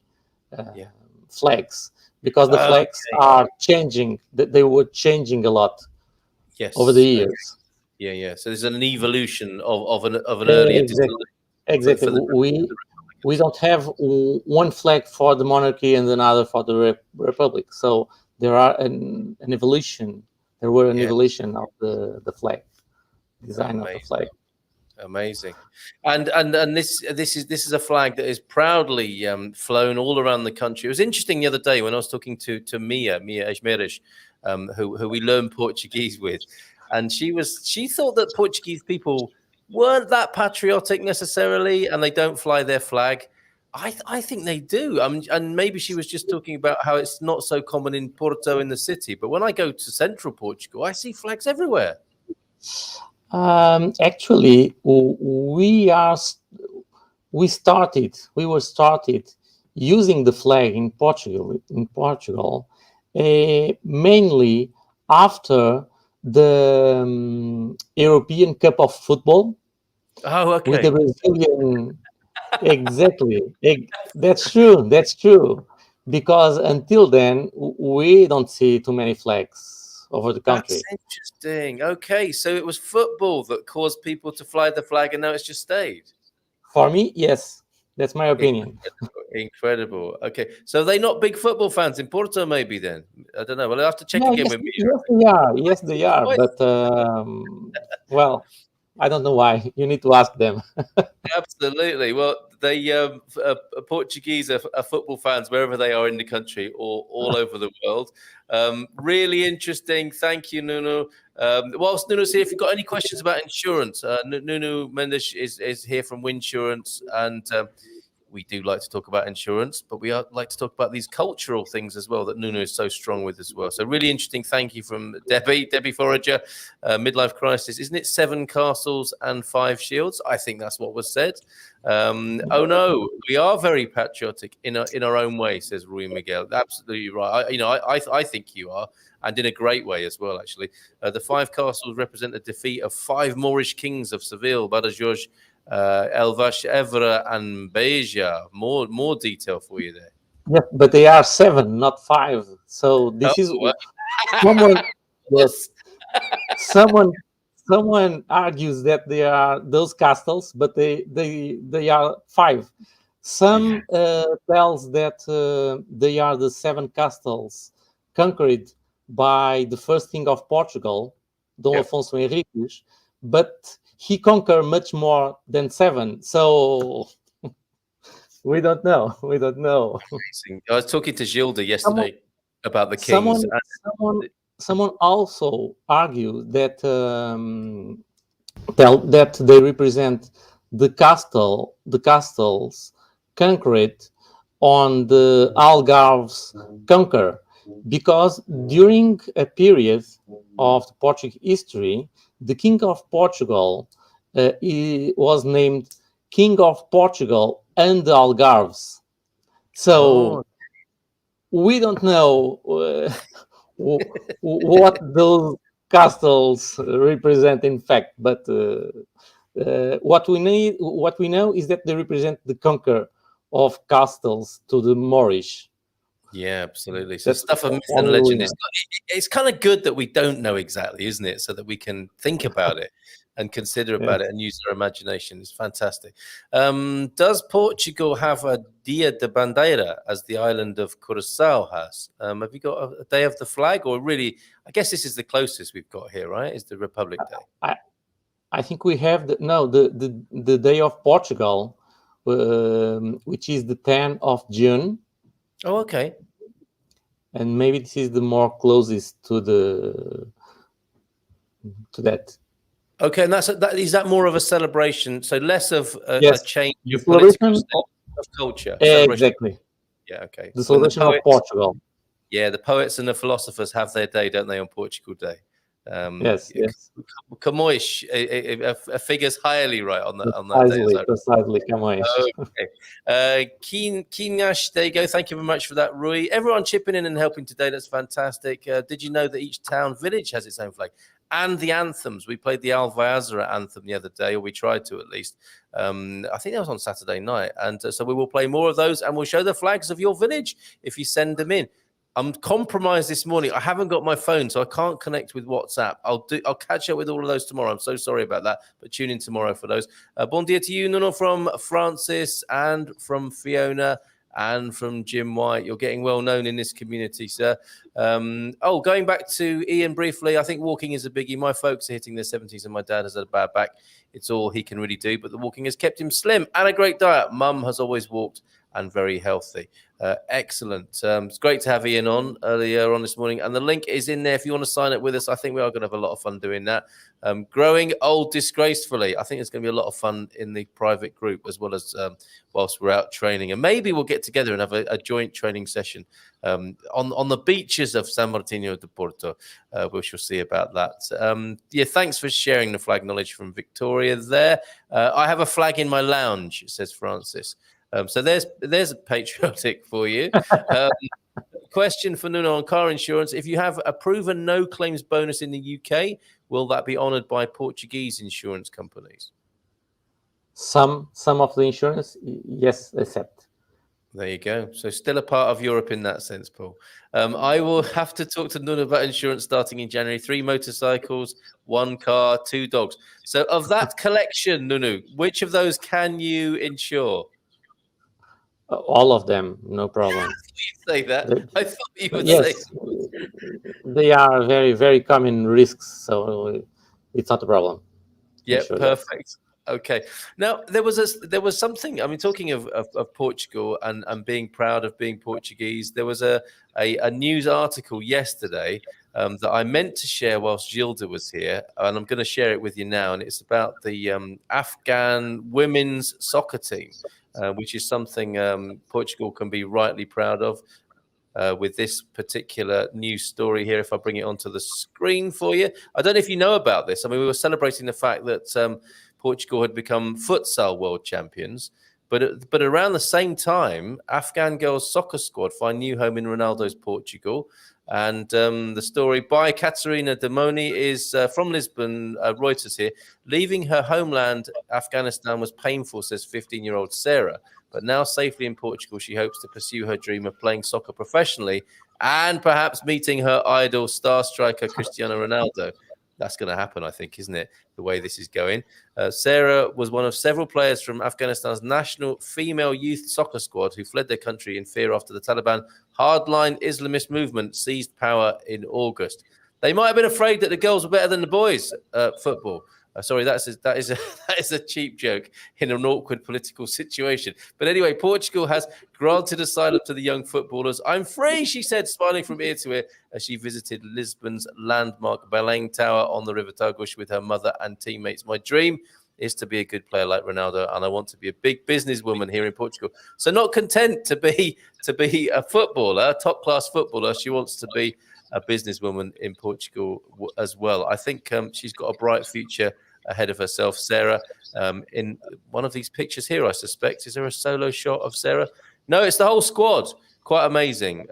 flags, because the flags are changing. They were changing a lot over the years. Okay. Yeah. So there's an evolution of an earlier design. Exactly. We don't have one flag for the monarchy and another for the republic. So there are an evolution. There were an evolution of the flag, design of the flag. Amazing, and this is a flag that is proudly flown all around the country. It was interesting the other day when I was talking to Mia Esmeres, who we learned Portuguese with, and she thought that Portuguese people weren't that patriotic necessarily, and they don't fly their flag. I think they do. And maybe she was just talking about how it's not so common in Porto in the city, but when I go to central Portugal, I see flags everywhere. Actually, we were started using the flag in Portugal, mainly after the European Cup of Football. Oh, okay. With the Brazilian, exactly. That's true. Because until then, we don't see too many flags over the country. That's interesting. Okay, so it was football that caused people to fly the flag, and now it's just stayed. For me, yes, that's my opinion. Incredible. Okay, so they're not big football fans in Porto, maybe then. I don't know. Well, I'll have to check again with me. Yes, they are. But well, I don't know why. You need to ask them. Absolutely. Well, they Portuguese are football fans wherever they are in the country or all over the world. Really interesting. Thank you, Nuno. Whilst Nuno's here, if you've got any questions about insurance, Nuno Mendes is here from Winsurance, and we do like to talk about insurance, but we like to talk about these cultural things as well that Nuno is so strong with as well. So really interesting. Thank you from Debbie Forager, Midlife Crisis. Isn't it 7 castles and 5 shields? I think that's what was said. Oh no, we are very patriotic in our own way, says Rui Miguel. Absolutely right. I think you are, and in a great way as well, actually. The 5 castles represent the defeat of 5 Moorish kings of Seville, Badajoz, Elvas, Évora, and Beja. More detail for you there. Yeah, but they are 7, not 5. So this is someone. Yes, someone argues that they are those castles, but they are 5. Some tells that they are the 7 castles conquered by the first king of Portugal, Dom Afonso Henriques, but he conquered much more than 7. So we don't know. We don't know. Amazing. I was talking to Gilda yesterday Someone, about the kings. someone, someone, someone also argued that that they represent the castles conquered on the Algarve's conquer, because during a period of the Portuguese history, the King of Portugal he was named King of Portugal and the Algarves. So we don't know what those castles represent in fact, but what we know is that they represent the conquer of castles to the Moorish. Yeah, absolutely. So That's stuff of myth all and we legend. know. It's kind of good that we don't know exactly, isn't it? So that we can think about it and consider about it and use our imagination. It's fantastic. Does Portugal have a Dia de Bandeira as the island of Curaçao has? Have you got a day of the flag, or really? I guess this is the closest we've got here, right? Is the Republic Day? I think we have the Day of Portugal, which is the 10th of June. Oh, okay. And maybe this is the more closest to that. Okay, and is that more of a celebration? So less of a change the of political celebration of culture. Exactly. Yeah, okay. The celebration of Portugal. Yeah, the poets and the philosophers have their day, don't they, on Portugal Day? Yes. Camões figures highly right on that day. Precisely, Camões. Okay. Keenash, there you go. Thank you very much for that, Rui. Everyone chipping in and helping today. That's fantastic. Did you know that each town village has its own flag? And the anthems. We played the Alvazara anthem the other day, or we tried to at least. I think that was on Saturday night. And so we will play more of those, and we'll show the flags of your village if you send them in. I'm compromised this morning. I haven't got my phone, so I can't connect with WhatsApp. I'll catch up with all of those tomorrow. I'm so sorry about that, but tune in tomorrow for those. Bon dia to you, Nuno, from Francis and from Fiona and from Jim White. You're getting well known in this community, sir. Going back to Ian briefly, I think walking is a biggie. My folks are hitting their 70s and my dad has had a bad back. It's all he can really do, but the walking has kept him slim and a great diet. Mum has always walked and very healthy. Excellent. It's great to have Ian on earlier on this morning, and the link is in there if you want to sign up with us. I think we are going to have a lot of fun doing that. Growing old disgracefully. I think it's going to be a lot of fun in the private group as well as whilst we're out training, and maybe we'll get together and have a joint training session on the beaches of San Martino de Porto. We shall see about that. Thanks for sharing the flag knowledge from Victoria there. I have a flag in my lounge, says Francis. So there's a patriotic for you. Question for Nuno on car insurance. If you have a proven no claims bonus in the UK, will that be honoured by Portuguese insurance companies? Some of the insurance, yes, accept. There you go. So still a part of Europe in that sense, Paul. I will have to talk to Nuno about insurance starting in January. 3 motorcycles, 1 car, 2 dogs. So of that collection, Nuno, which of those can you insure? All of them, no problem. You say that. I thought you would say they are very, very common risks, so it's not a problem. Yeah, perfect. Okay. Now there was something. I mean, talking of Portugal and being proud of being Portuguese, there was a news article yesterday that I meant to share whilst Gilda was here, and I'm going to share it with you now. And it's about the Afghan women's soccer team. Which is something Portugal can be rightly proud of with this particular news story here. If I bring it onto the screen for you. I don't know if you know about this. I mean, we were celebrating the fact that Portugal had become futsal world champions. But around the same time, Afghan girls soccer squad find new home in Ronaldo's Portugal. And the story by Katerina Demoni is from Lisbon, Reuters here. Leaving her homeland, Afghanistan, was painful, says 15-year-old Sarah. But now safely in Portugal, she hopes to pursue her dream of playing soccer professionally and perhaps meeting her idol star striker Cristiano Ronaldo. That's going to happen, I think, isn't it, the way this is going? Sarah was one of several players from Afghanistan's national female youth soccer squad who fled their country in fear after the Taliban hardline Islamist movement seized power in August. They might have been afraid that the girls were better than the boys at football. Sorry, that is a cheap joke in an awkward political situation. But anyway, Portugal has granted asylum to the young footballers. I'm free, she said, smiling from ear to ear as she visited Lisbon's landmark Belém Tower on the River Tagus with her mother and teammates. My dream is to be a good player like Ronaldo, and I want to be a big businesswoman here in Portugal. So not content to be a footballer, a top-class footballer, she wants to be a businesswoman in Portugal as well. I think she's got a bright future ahead of herself, Sarah. In one of these pictures here, I suspect, is there a solo shot of Sarah? No, it's the whole squad. Quite amazing.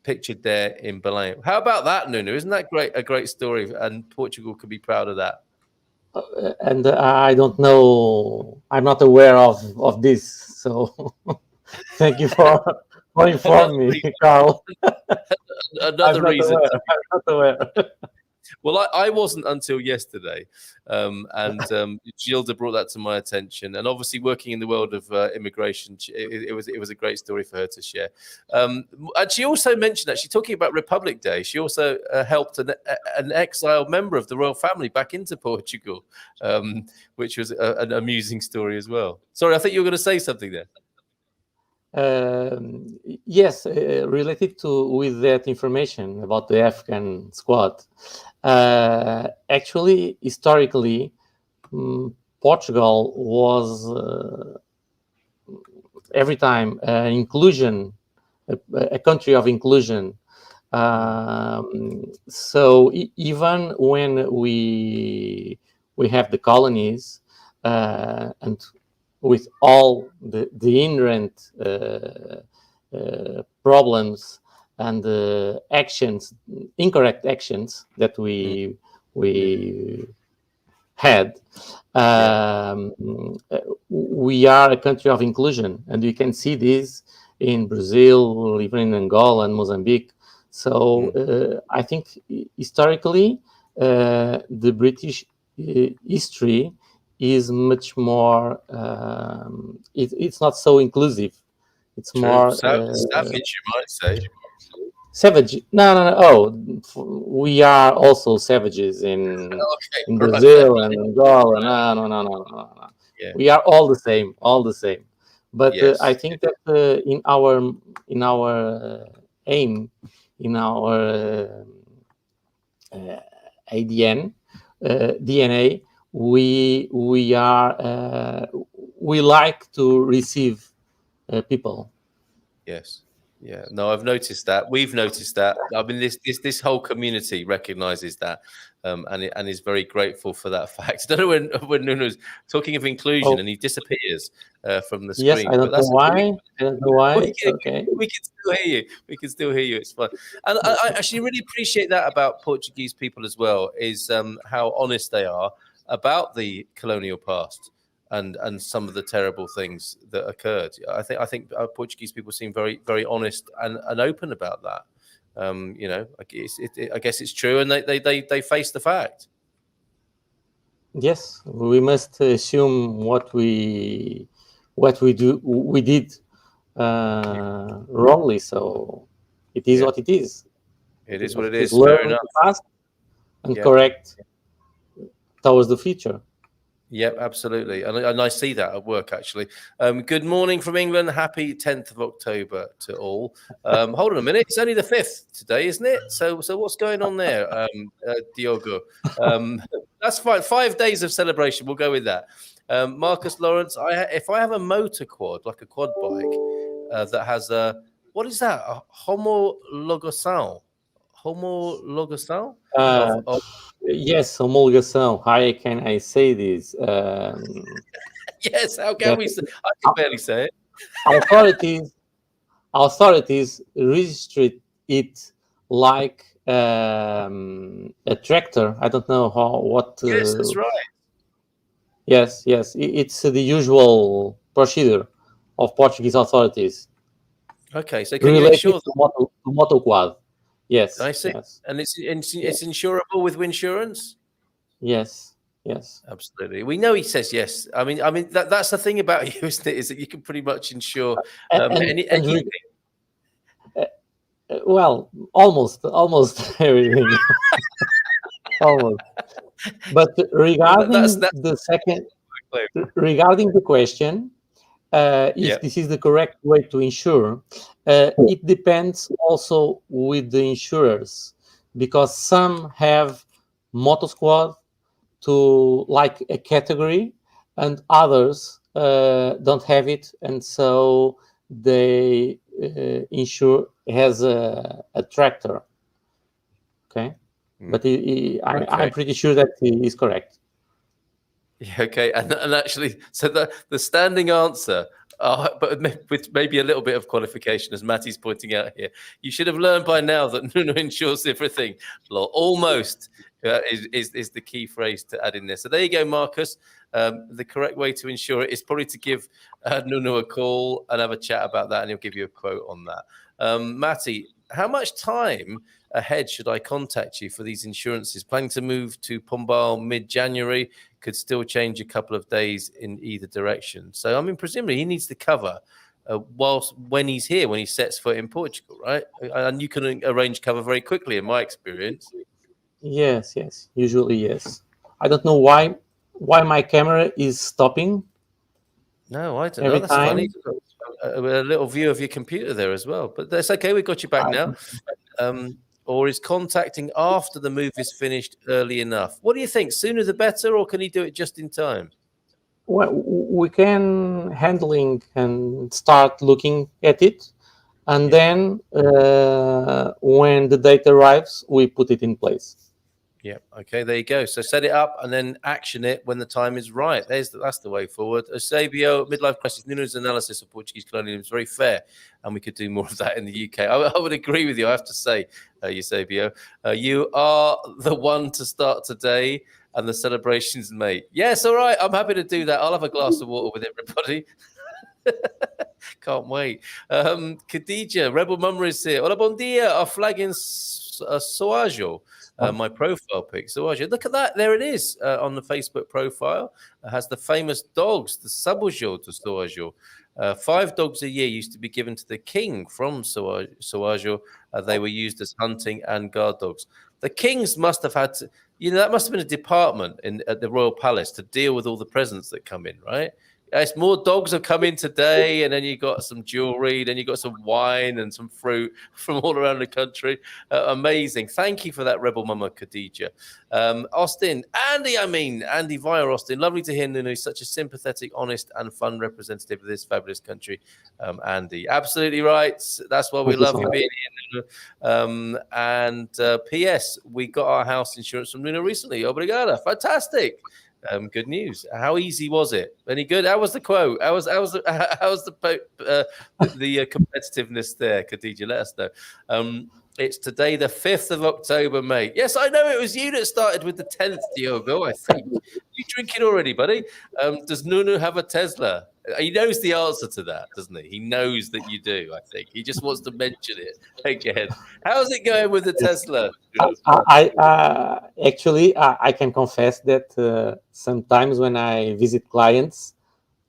Pictured there in Belém. How about that, Nuno? Isn't that great? A great story, and Portugal could be proud of that. And I don't know. I'm not aware of this. So thank you for informing me, Carl. Another reason. I'm not aware. Well, I wasn't until yesterday, and Gilda brought that to my attention. And obviously, working in the world of immigration, it was a great story for her to share. And she also mentioned, actually, talking about Republic Day, she also helped an exiled member of the royal family back into Portugal, which was an amusing story as well. Sorry, I think you were going to say something there. Yes, related with that information about the African squad. Actually, historically, Portugal was every time inclusion, a country of inclusion. So even when we have the colonies and with all the inherent problems and actions, incorrect actions that we had, we are a country of inclusion, and you can see this in Brazil, even in Angola and Mozambique. So I think historically, the British history is much more. It's not so inclusive. It's true. More savage, you might say. Savage? No. Oh, we are also savages in Brazil and Angola. No. Yeah. We are all the same. But yes. I think that in our aim, in our ADN, DNA, we are we like to receive people. Yes. Yeah. No, I've noticed that. We've noticed that. I mean, this whole community recognizes that, and is very grateful for that fact. I don't know when Nuno's talking of inclusion and he disappears from the screen. Yes, I don't know why. Okay. We can still hear you. We can still hear you. It's fun. And I actually really appreciate that about Portuguese people as well, is how honest they are about the colonial past and some of the terrible things that occurred. I think Portuguese people seem very, very honest and open about that. You know, I guess it's true, and they face the fact. Yes, we must assume what we did wrongly. So it is what it is. It is what it is. Learn from the past and correct towards the future. Yep, absolutely. And I see that at work, actually. Good morning from England. Happy 10th of October to all. Hold on a minute. It's only the 5th today, isn't it? So what's going on there, Diogo? That's fine. 5 days of celebration. We'll go with that. Marcus Lawrence, if I have a motor quad, like a quad bike, that has a, what is that? A homologação? Homologação? Yes, homologação. How can I say this? Yes, how can we say? I can barely say it. Authorities registered it like a tractor. I don't know what. Yes, that's right. Yes. It's the usual procedure of Portuguese authorities. Okay, so can you ensure to motor quad? Yes, I see. Yes. And it's insurable with insurance? Yes, absolutely. We know he says yes. I mean that's the thing about you, isn't it? Is that you can pretty much insure anything. Well, almost everything. Almost. But regarding that's the second, regarding the question, if this is the correct way to insure, it depends also with the insurers, because some have motor squad to like a category, and others don't have it, and so they insure has a tractor. Okay, but I'm pretty sure that he is correct. Yeah, okay, and actually, so the standing answer, but with maybe a little bit of qualification, as Matty's pointing out here, you should have learned by now that Nuno insures everything. Almost is the key phrase to add in there. So there you go, Marcus. The correct way to insure it is probably to give Nuno a call and have a chat about that, and he'll give you a quote on that. Matty, how much time ahead should I contact you for these insurances? Planning to move to Pombal mid-January, could still change a couple of days in either direction. So, I mean, presumably he needs to cover when he's here, when he sets foot in Portugal, right? And you can arrange cover very quickly, in my experience. Yes, usually yes. I don't know why my camera is stopping. No, I don't know. That's funny. A little view of your computer there as well, but that's okay. We've got you back now. Or is contacting after the move is finished early enough? What do you think? Sooner the better, or can he do it just in time? Well, we can handling and start looking at it, and then when the date arrives, we put it in place. Yeah. Okay. There you go. So set it up and then action it when the time is right. That's the way forward. Eusebio, midlife crisis. Nuno's analysis of Portuguese colonialism is very fair, and we could do more of that in the UK. I would agree with you. I have to say, Eusebio, you are the one to start today, and the celebrations, mate. Yes. All right. I'm happy to do that. I'll have a glass of water with everybody. Can't wait. Khadija, Rebel Mummer is here. Hola, bon dia. Our flag in Soajo. My profile pic. So look at that. There it is on the Facebook profile. It has the famous dogs, the Sabujo to Soajo. 5 dogs a year used to be given to the king from Soajo. They were used as hunting and guard dogs. The kings must have had to, that must have been a department at the royal palace to deal with all the presents that come in, right? Yes, more dogs have come in today, and then you got some jewelry, then you got some wine and some fruit from all around the country. Amazing. Thank you for that, Rebel Mama Khadija. Austin, Andy via Austin. Lovely to hear Nuno, such a sympathetic, honest, and fun representative of this fabulous country. Andy, absolutely right. That's why we love you being here, Nuno. And P.S., we got our house insurance from Nuno recently. Obrigada. Fantastic. Good news. How easy was it? Any good? How was the quote? How was the competitiveness there, Khadija? Let us know. It's today, the 5th of October, mate. Yes, I know it was you that started with the 10th, Diogo, I think. You drinking already, buddy? Does Nuno have a Tesla? He knows the answer to that, doesn't he? He knows that you do, I think. He just wants to mention it again. How's it going with the Tesla? I can confess that sometimes when I visit clients,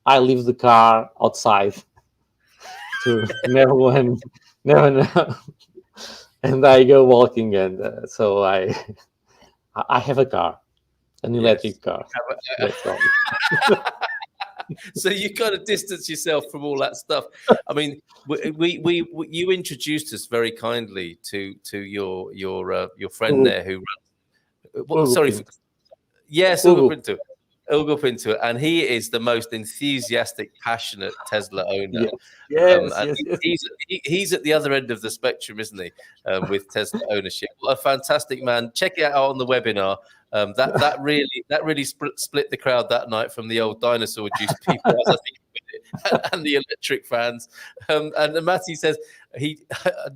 I leave the car outside to never know. And I go walking, and so I have a car, an electric car. That's all. So you kind of distance yourself from all that stuff. I mean, you introduced us very kindly to your friend there who runs. Ugo Pinto, and he is the most enthusiastic, passionate Tesla owner. Yes. He's at the other end of the spectrum, isn't he? With Tesla ownership. What a fantastic man! Check it out on the webinar. That really split the crowd that night from the old dinosaur juice people, as I think, and the electric fans. And Matty says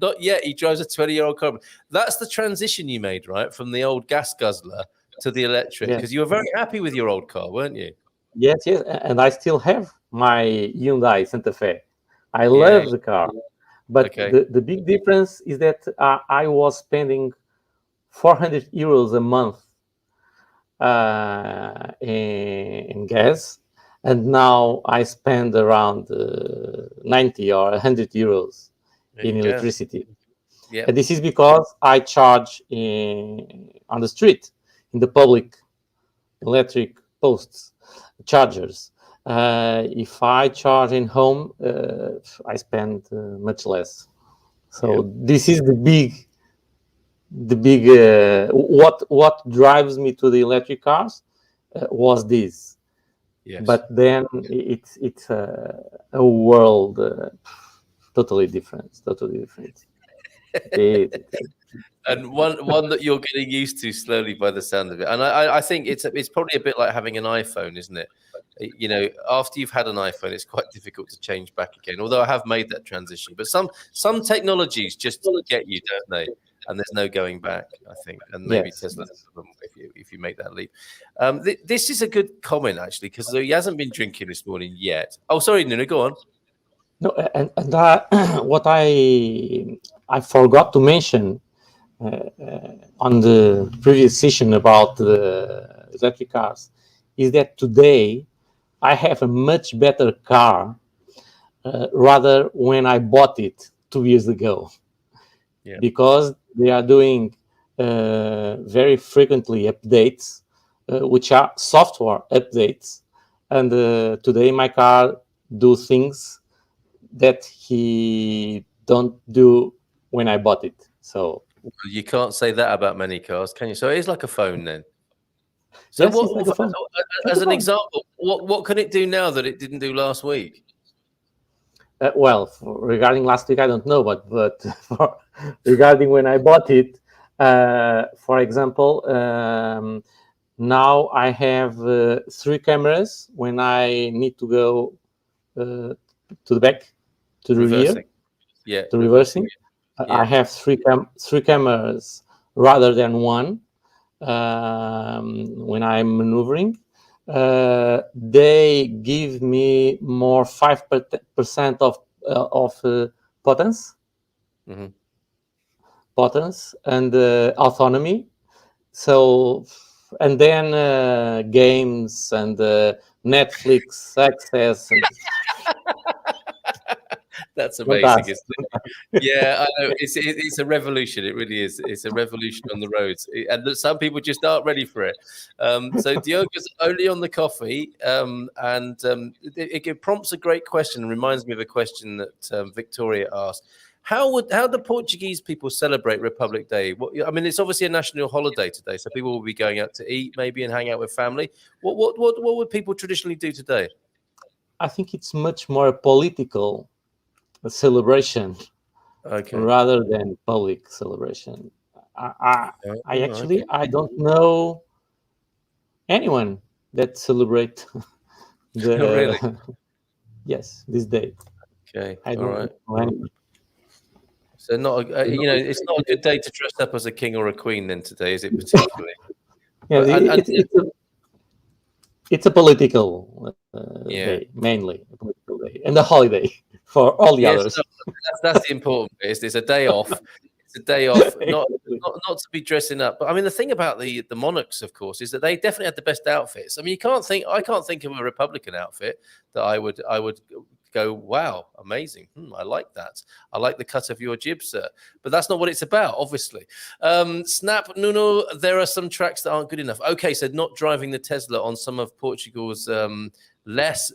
not yet. He drives a 20-year-old car. That's the transition you made, right, from the old gas guzzler to the electric, because you were very happy with your old car, weren't you? Yes, and I still have my Hyundai Santa Fe. I love the car, but the big difference is that I was spending 400 euros a month in gas, and now I spend around 90 or 100 euros in electricity. And this is because I charge on the street, in the public electric posts, chargers. If I charge in home, I spend much less. So this is the big what drives me to the electric cars was this. Yes. But then it's a world totally different. And one that you're getting used to slowly by the sound of it. And I think it's probably a bit like having an iPhone, isn't it? You know, after you've had an iPhone, it's quite difficult to change back again. Although I have made that transition, but some technologies just get you, don't they? And there's no going back, I think. And maybe Yes. Tesla, if you make that leap. This is a good comment actually, because he hasn't been drinking this morning yet. Oh, sorry, Nuno, go on. No, and what I forgot to mention on the previous session about the electric cars is that today I have a much better car rather when I bought it 2 years ago, because they are doing very frequently updates, which are software updates, and today my car do things that he don't do when I bought it. So you can't say that about many cars, can you? So it is like a phone then. So yes, it's like a phone. As an example, what can it do now that it didn't do last week? Well, regarding last week, I don't know, but regarding when I bought it, for example, now I have 3 cameras when I need to go to the back, to the reversing. Rear. To reversing. I have 3 cameras rather than 1 when I'm maneuvering. They give me more 5% of potence, potence and autonomy. So, and then games and Netflix access. And that's amazing, isn't it? Yeah, I know. It's a revolution. It really is. It's a revolution on the roads, and some people just aren't ready for it. So Diogo's only on the coffee, it prompts a great question. Reminds me of a question that Victoria asked. How do Portuguese people celebrate Republic Day? I mean, it's obviously a national holiday today, so people will be going out to eat maybe and hang out with family. What would people traditionally do today? I think it's much more political celebration rather than public celebration. I don't know anyone that celebrate the really? Yes, this day. Okay, I don't know anyone. So it's not a good day to dress up as a king or a queen then today, is it particularly? It's a political day, mainly a political day, and a holiday for all the others. That's the important bit. It's a day off. It's a day off, not to be dressing up. But I mean, the thing about the monarchs, of course, is that they definitely had the best outfits. I mean, I can't think of a Republican outfit that I would go, wow, amazing. I like that. I like the cut of your jib, sir. But that's not what it's about, obviously. Snap, Nuno, there are some tracks that aren't good enough. Okay, so not driving the Tesla on some of Portugal's less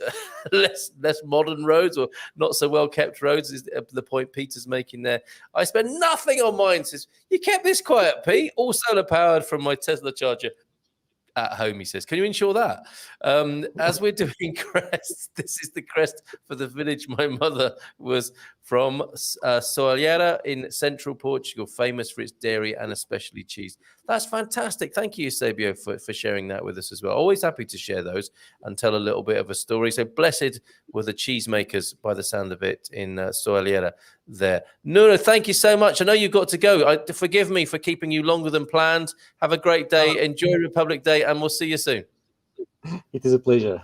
modern roads or not so well kept roads is the point Peter's making there. I spend nothing on mine. Says, you kept this quiet, Pete. All solar powered from my Tesla charger at home, he says. Can you ensure that? As we're doing crests, this is the crest for the village my mother was from, Soalheira in central Portugal, famous for its dairy and especially cheese. That's fantastic. Thank you, Eusebio, for sharing that with us as well. Always happy to share those and tell a little bit of a story. So blessed were the cheesemakers, by the sound of it, in Soalheira there. Nuno, thank you so much. I know you've got to go. Forgive me for keeping you longer than planned. Have a great day. Enjoy Republic Day, and we'll see you soon. It is a pleasure.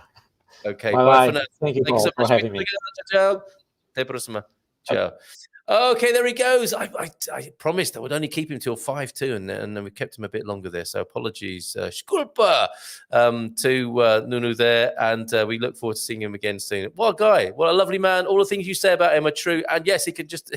Okay, bye for now. Thank you, so for much. having me. Ciao. Até a próxima. Ciao. Okay, there he goes. I promised I would only keep him till 5:02, and then we kept him a bit longer there. So apologies, Skulpa, to Nuno there, and we look forward to seeing him again soon. What a guy! What a lovely man! All the things you say about him are true, and yes, he could just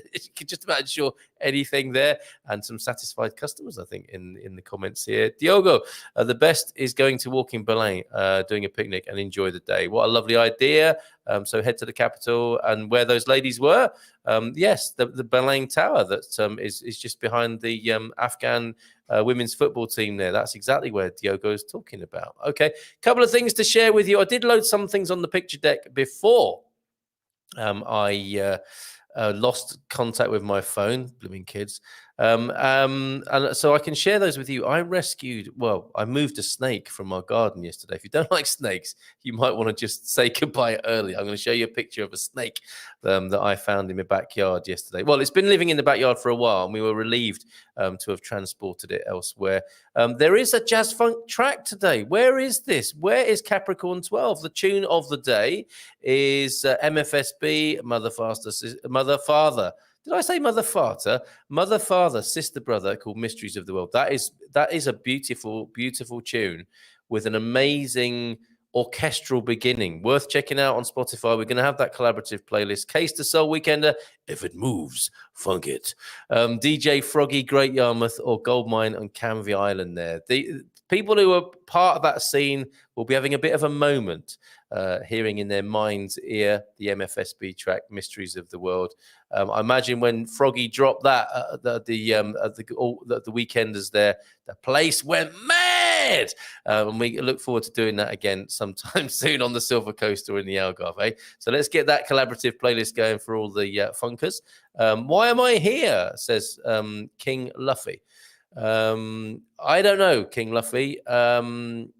about ensure anything there, and some satisfied customers, I think, in the comments here. Diogo, the best is going to walk in Belém, doing a picnic and enjoy the day. What a lovely idea! So head to the capital and where those ladies were. Yes, the Belém Tower that is just behind the Afghan women's football team there. That's exactly where Diogo is talking about. Okay, couple of things to share with you. I did load some things on the picture deck before I lost contact with my phone, blooming kids. And so I can share those with you. I moved a snake from our garden yesterday. If you don't like snakes, you might want to just say goodbye early. I'm going to show you a picture of a snake that I found in my backyard yesterday. Well, it's been living in the backyard for a while, and we were relieved to have transported it elsewhere. There is a jazz funk track today. Where is this? Where is Capricorn 12? The tune of the day is MFSB, Mother Father. Did I say Mother Father? Mother Father, Sister Brother, called Mysteries of the World. That is a beautiful, beautiful tune with an amazing orchestral beginning. Worth checking out on Spotify. We're going to have that collaborative playlist. Case to Soul Weekender. If it moves, funk it. DJ Froggy, Great Yarmouth, or Goldmine on Canvey Island there. The people who are part of that scene will be having a bit of a moment hearing in their mind's ear the MFSB track Mysteries of the World. I imagine when Froggy dropped that the weekenders there, the place went mad. And we look forward to doing that again sometime soon on the Silver Coast or in the Algarve. So let's get that collaborative playlist going for all the funkers. Why am I here? Says King Luffy. I don't know, King Luffy. Can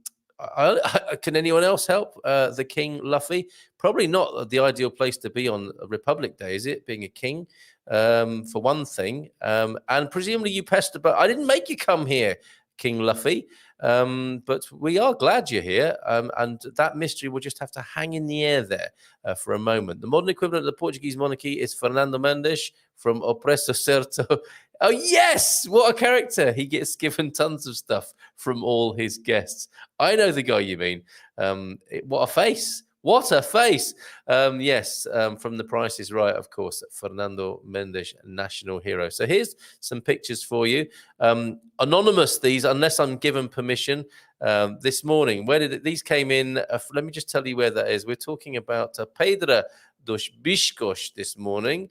anyone else help the King Luffy? Probably not the ideal place to be on Republic Day, is it? Being a king, for one thing. And presumably you pester, but I didn't make you come here, King Luffy. But we are glad you're here. And that mystery will just have to hang in the air there for a moment. The modern equivalent of the Portuguese monarchy is Fernando Mendes from Opresso Certo. Oh, yes! What a character. He gets given tons of stuff from all his guests. I know the guy you mean. What a face. What a face. Yes, from The Price is Right, of course, Fernando Mendes, national hero. So here's some pictures for you. Anonymous, these, unless I'm given permission. This morning, these came in? Let me just tell you where that is. We're talking about Pedra dos Biscos this morning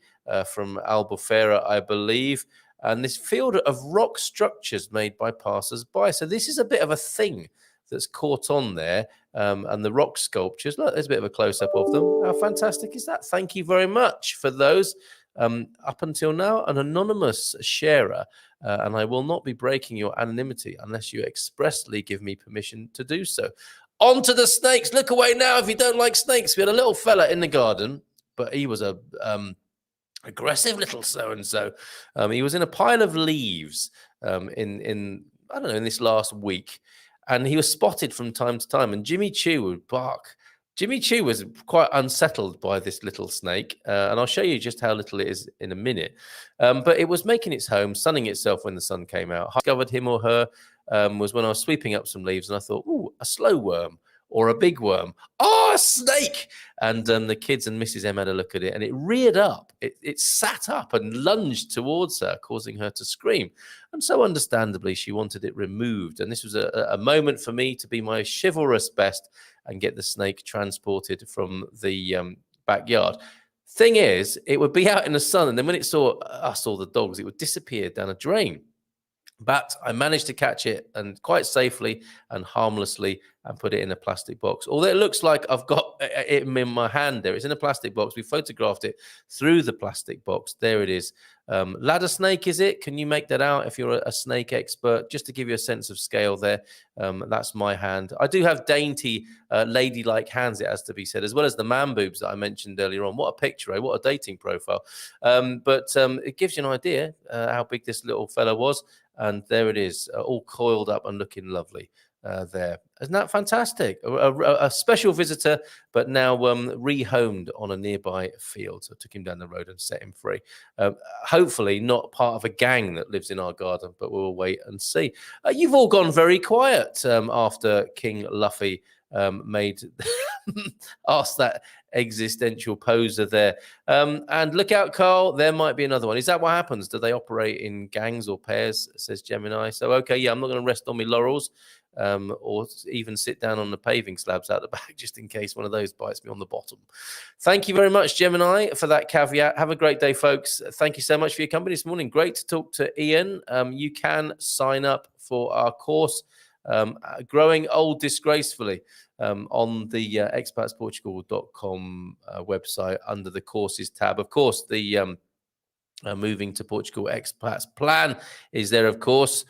from Albufeira, I believe. And this field of rock structures made by passers-by. So this is a bit of a thing that's caught on there. And the rock sculptures. Look, there's a bit of a close-up of them. How fantastic is that? Thank you very much for those. Up until now, an anonymous sharer. And I will not be breaking your anonymity unless you expressly give me permission to do so. On to the snakes. Look away now if you don't like snakes. We had a little fella in the garden, but he was a... aggressive little so-and-so. He was in a pile of leaves in I don't know, in this last week. And he was spotted from time to time. And Jimmy Chew would bark. Jimmy Chew was quite unsettled by this little snake. And I'll show you just how little it is in a minute. But it was making its home, sunning itself when the sun came out. I discovered him or her was when I was sweeping up some leaves. And I thought, ooh, a slow worm. Or a big worm. Oh, a snake! And the kids and Mrs. M had a look at it, and it reared up. It sat up and lunged towards her, causing her to scream. And so understandably, she wanted it removed. And this was a moment for me to be my chivalrous best and get the snake transported from the backyard. Thing is, it would be out in the sun, and then when it saw us or the dogs, it would disappear down a drain. But I managed to catch it, and quite safely and harmlessly, and put it in a plastic box. Although it looks like I've got it in my hand there. It's in a plastic box. We photographed it through the plastic box. There it is. Ladder snake, is it? Can you make that out if you're a snake expert? Just to give you a sense of scale there. That's my hand. I do have dainty, ladylike hands, it has to be said, as well as the man boobs that I mentioned earlier on. What a picture, eh? What a dating profile. But it gives you an idea how big this little fella was. And there it is, all coiled up and looking lovely. there. Isn't that fantastic? A special visitor, but now rehomed on a nearby field. So I took him down the road and set him free. Hopefully not part of a gang that lives in our garden, but we'll wait and see. You've all gone very quiet after King Luffy made asked that existential poser there. And look out, Carl, there might be another one. Is that what happens? Do they operate in gangs or pairs, says Gemini? So, okay, yeah, I'm not going to rest on my laurels or even sit down on the paving slabs out the back just in case one of those bites me on the bottom. Thank you very much, Gemini, for that caveat. Have a great day, folks. Thank you so much for your company this morning. Great to talk to Ian. You can sign up for our course, Growing Old Disgracefully, on the expatsportugal.com website under the courses tab. Of course, the moving to Portugal expats plan is there, of course,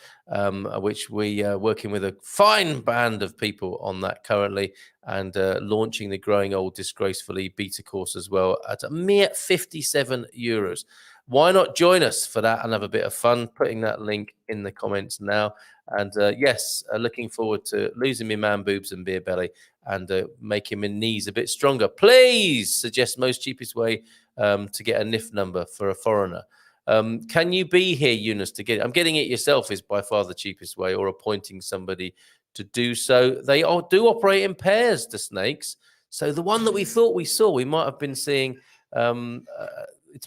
which we are working with a fine band of people on that currently, and launching the Growing Old Disgracefully beta course as well at a mere €57. Why not join us for that and have a bit of fun? Putting that link in the comments now. And yes, looking forward to losing my man boobs and beer belly and making my knees a bit stronger. Please suggest most cheapest way to get a NIF number for a foreigner. Can you be here, Eunice, to get it? I'm getting it yourself is by far the cheapest way, or appointing somebody to do so. They all do operate in pairs, the snakes. So the one that we thought we saw, we might have been seeing...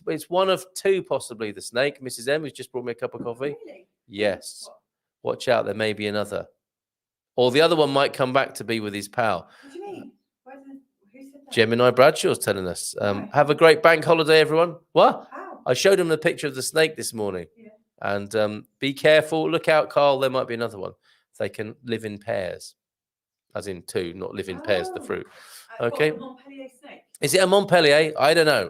it's one of two, possibly, the snake. Mrs. M, who's just brought me a cup of coffee. Really? Yes. Watch out, there may be another. Or the other one might come back to be with his pal. What do you mean? Who said that? Gemini Bradshaw's telling us. Have a great bank holiday, everyone. What? How? I showed him the picture of the snake this morning. Yeah. And be careful. Look out, Carl. There might be another one. They can live in pairs. As in two, not live in pairs, the fruit. Okay. What, the Montpellier snake? Is it a Montpellier? I don't know.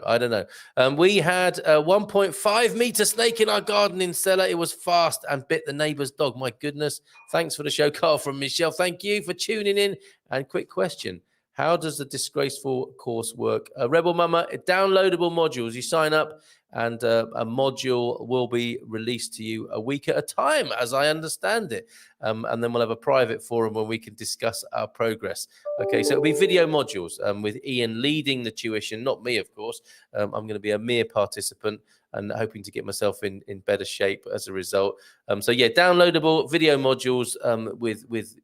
We had a 1.5 meter snake in our garden in Stella. It was fast and bit the neighbor's dog. My goodness. Thanks for the show, Carl, from Michelle. Thank you for tuning in. And quick question. How does the disgraceful course work? Rebel Mama, downloadable modules. You sign up and a module will be released to you a week at a time, as I understand it. And then we'll have a private forum where we can discuss our progress. Okay, so it'll be video modules with Ian leading the tuition, not me, of course. I'm going to be a mere participant and hoping to get myself in better shape as a result. So yeah, downloadable video modules with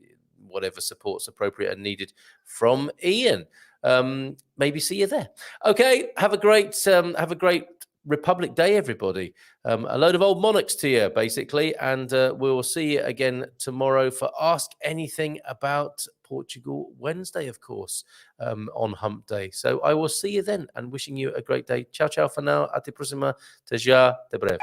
whatever support's appropriate and needed from Ian. Maybe see you there. Okay, have a great Republic Day, everybody. A load of old monarchs to you, basically, and we will see you again tomorrow for Ask Anything About Portugal Wednesday, of course, on Hump Day. So I will see you then, and wishing you a great day. Ciao, ciao for now. Até próxima. Até já. Até breve.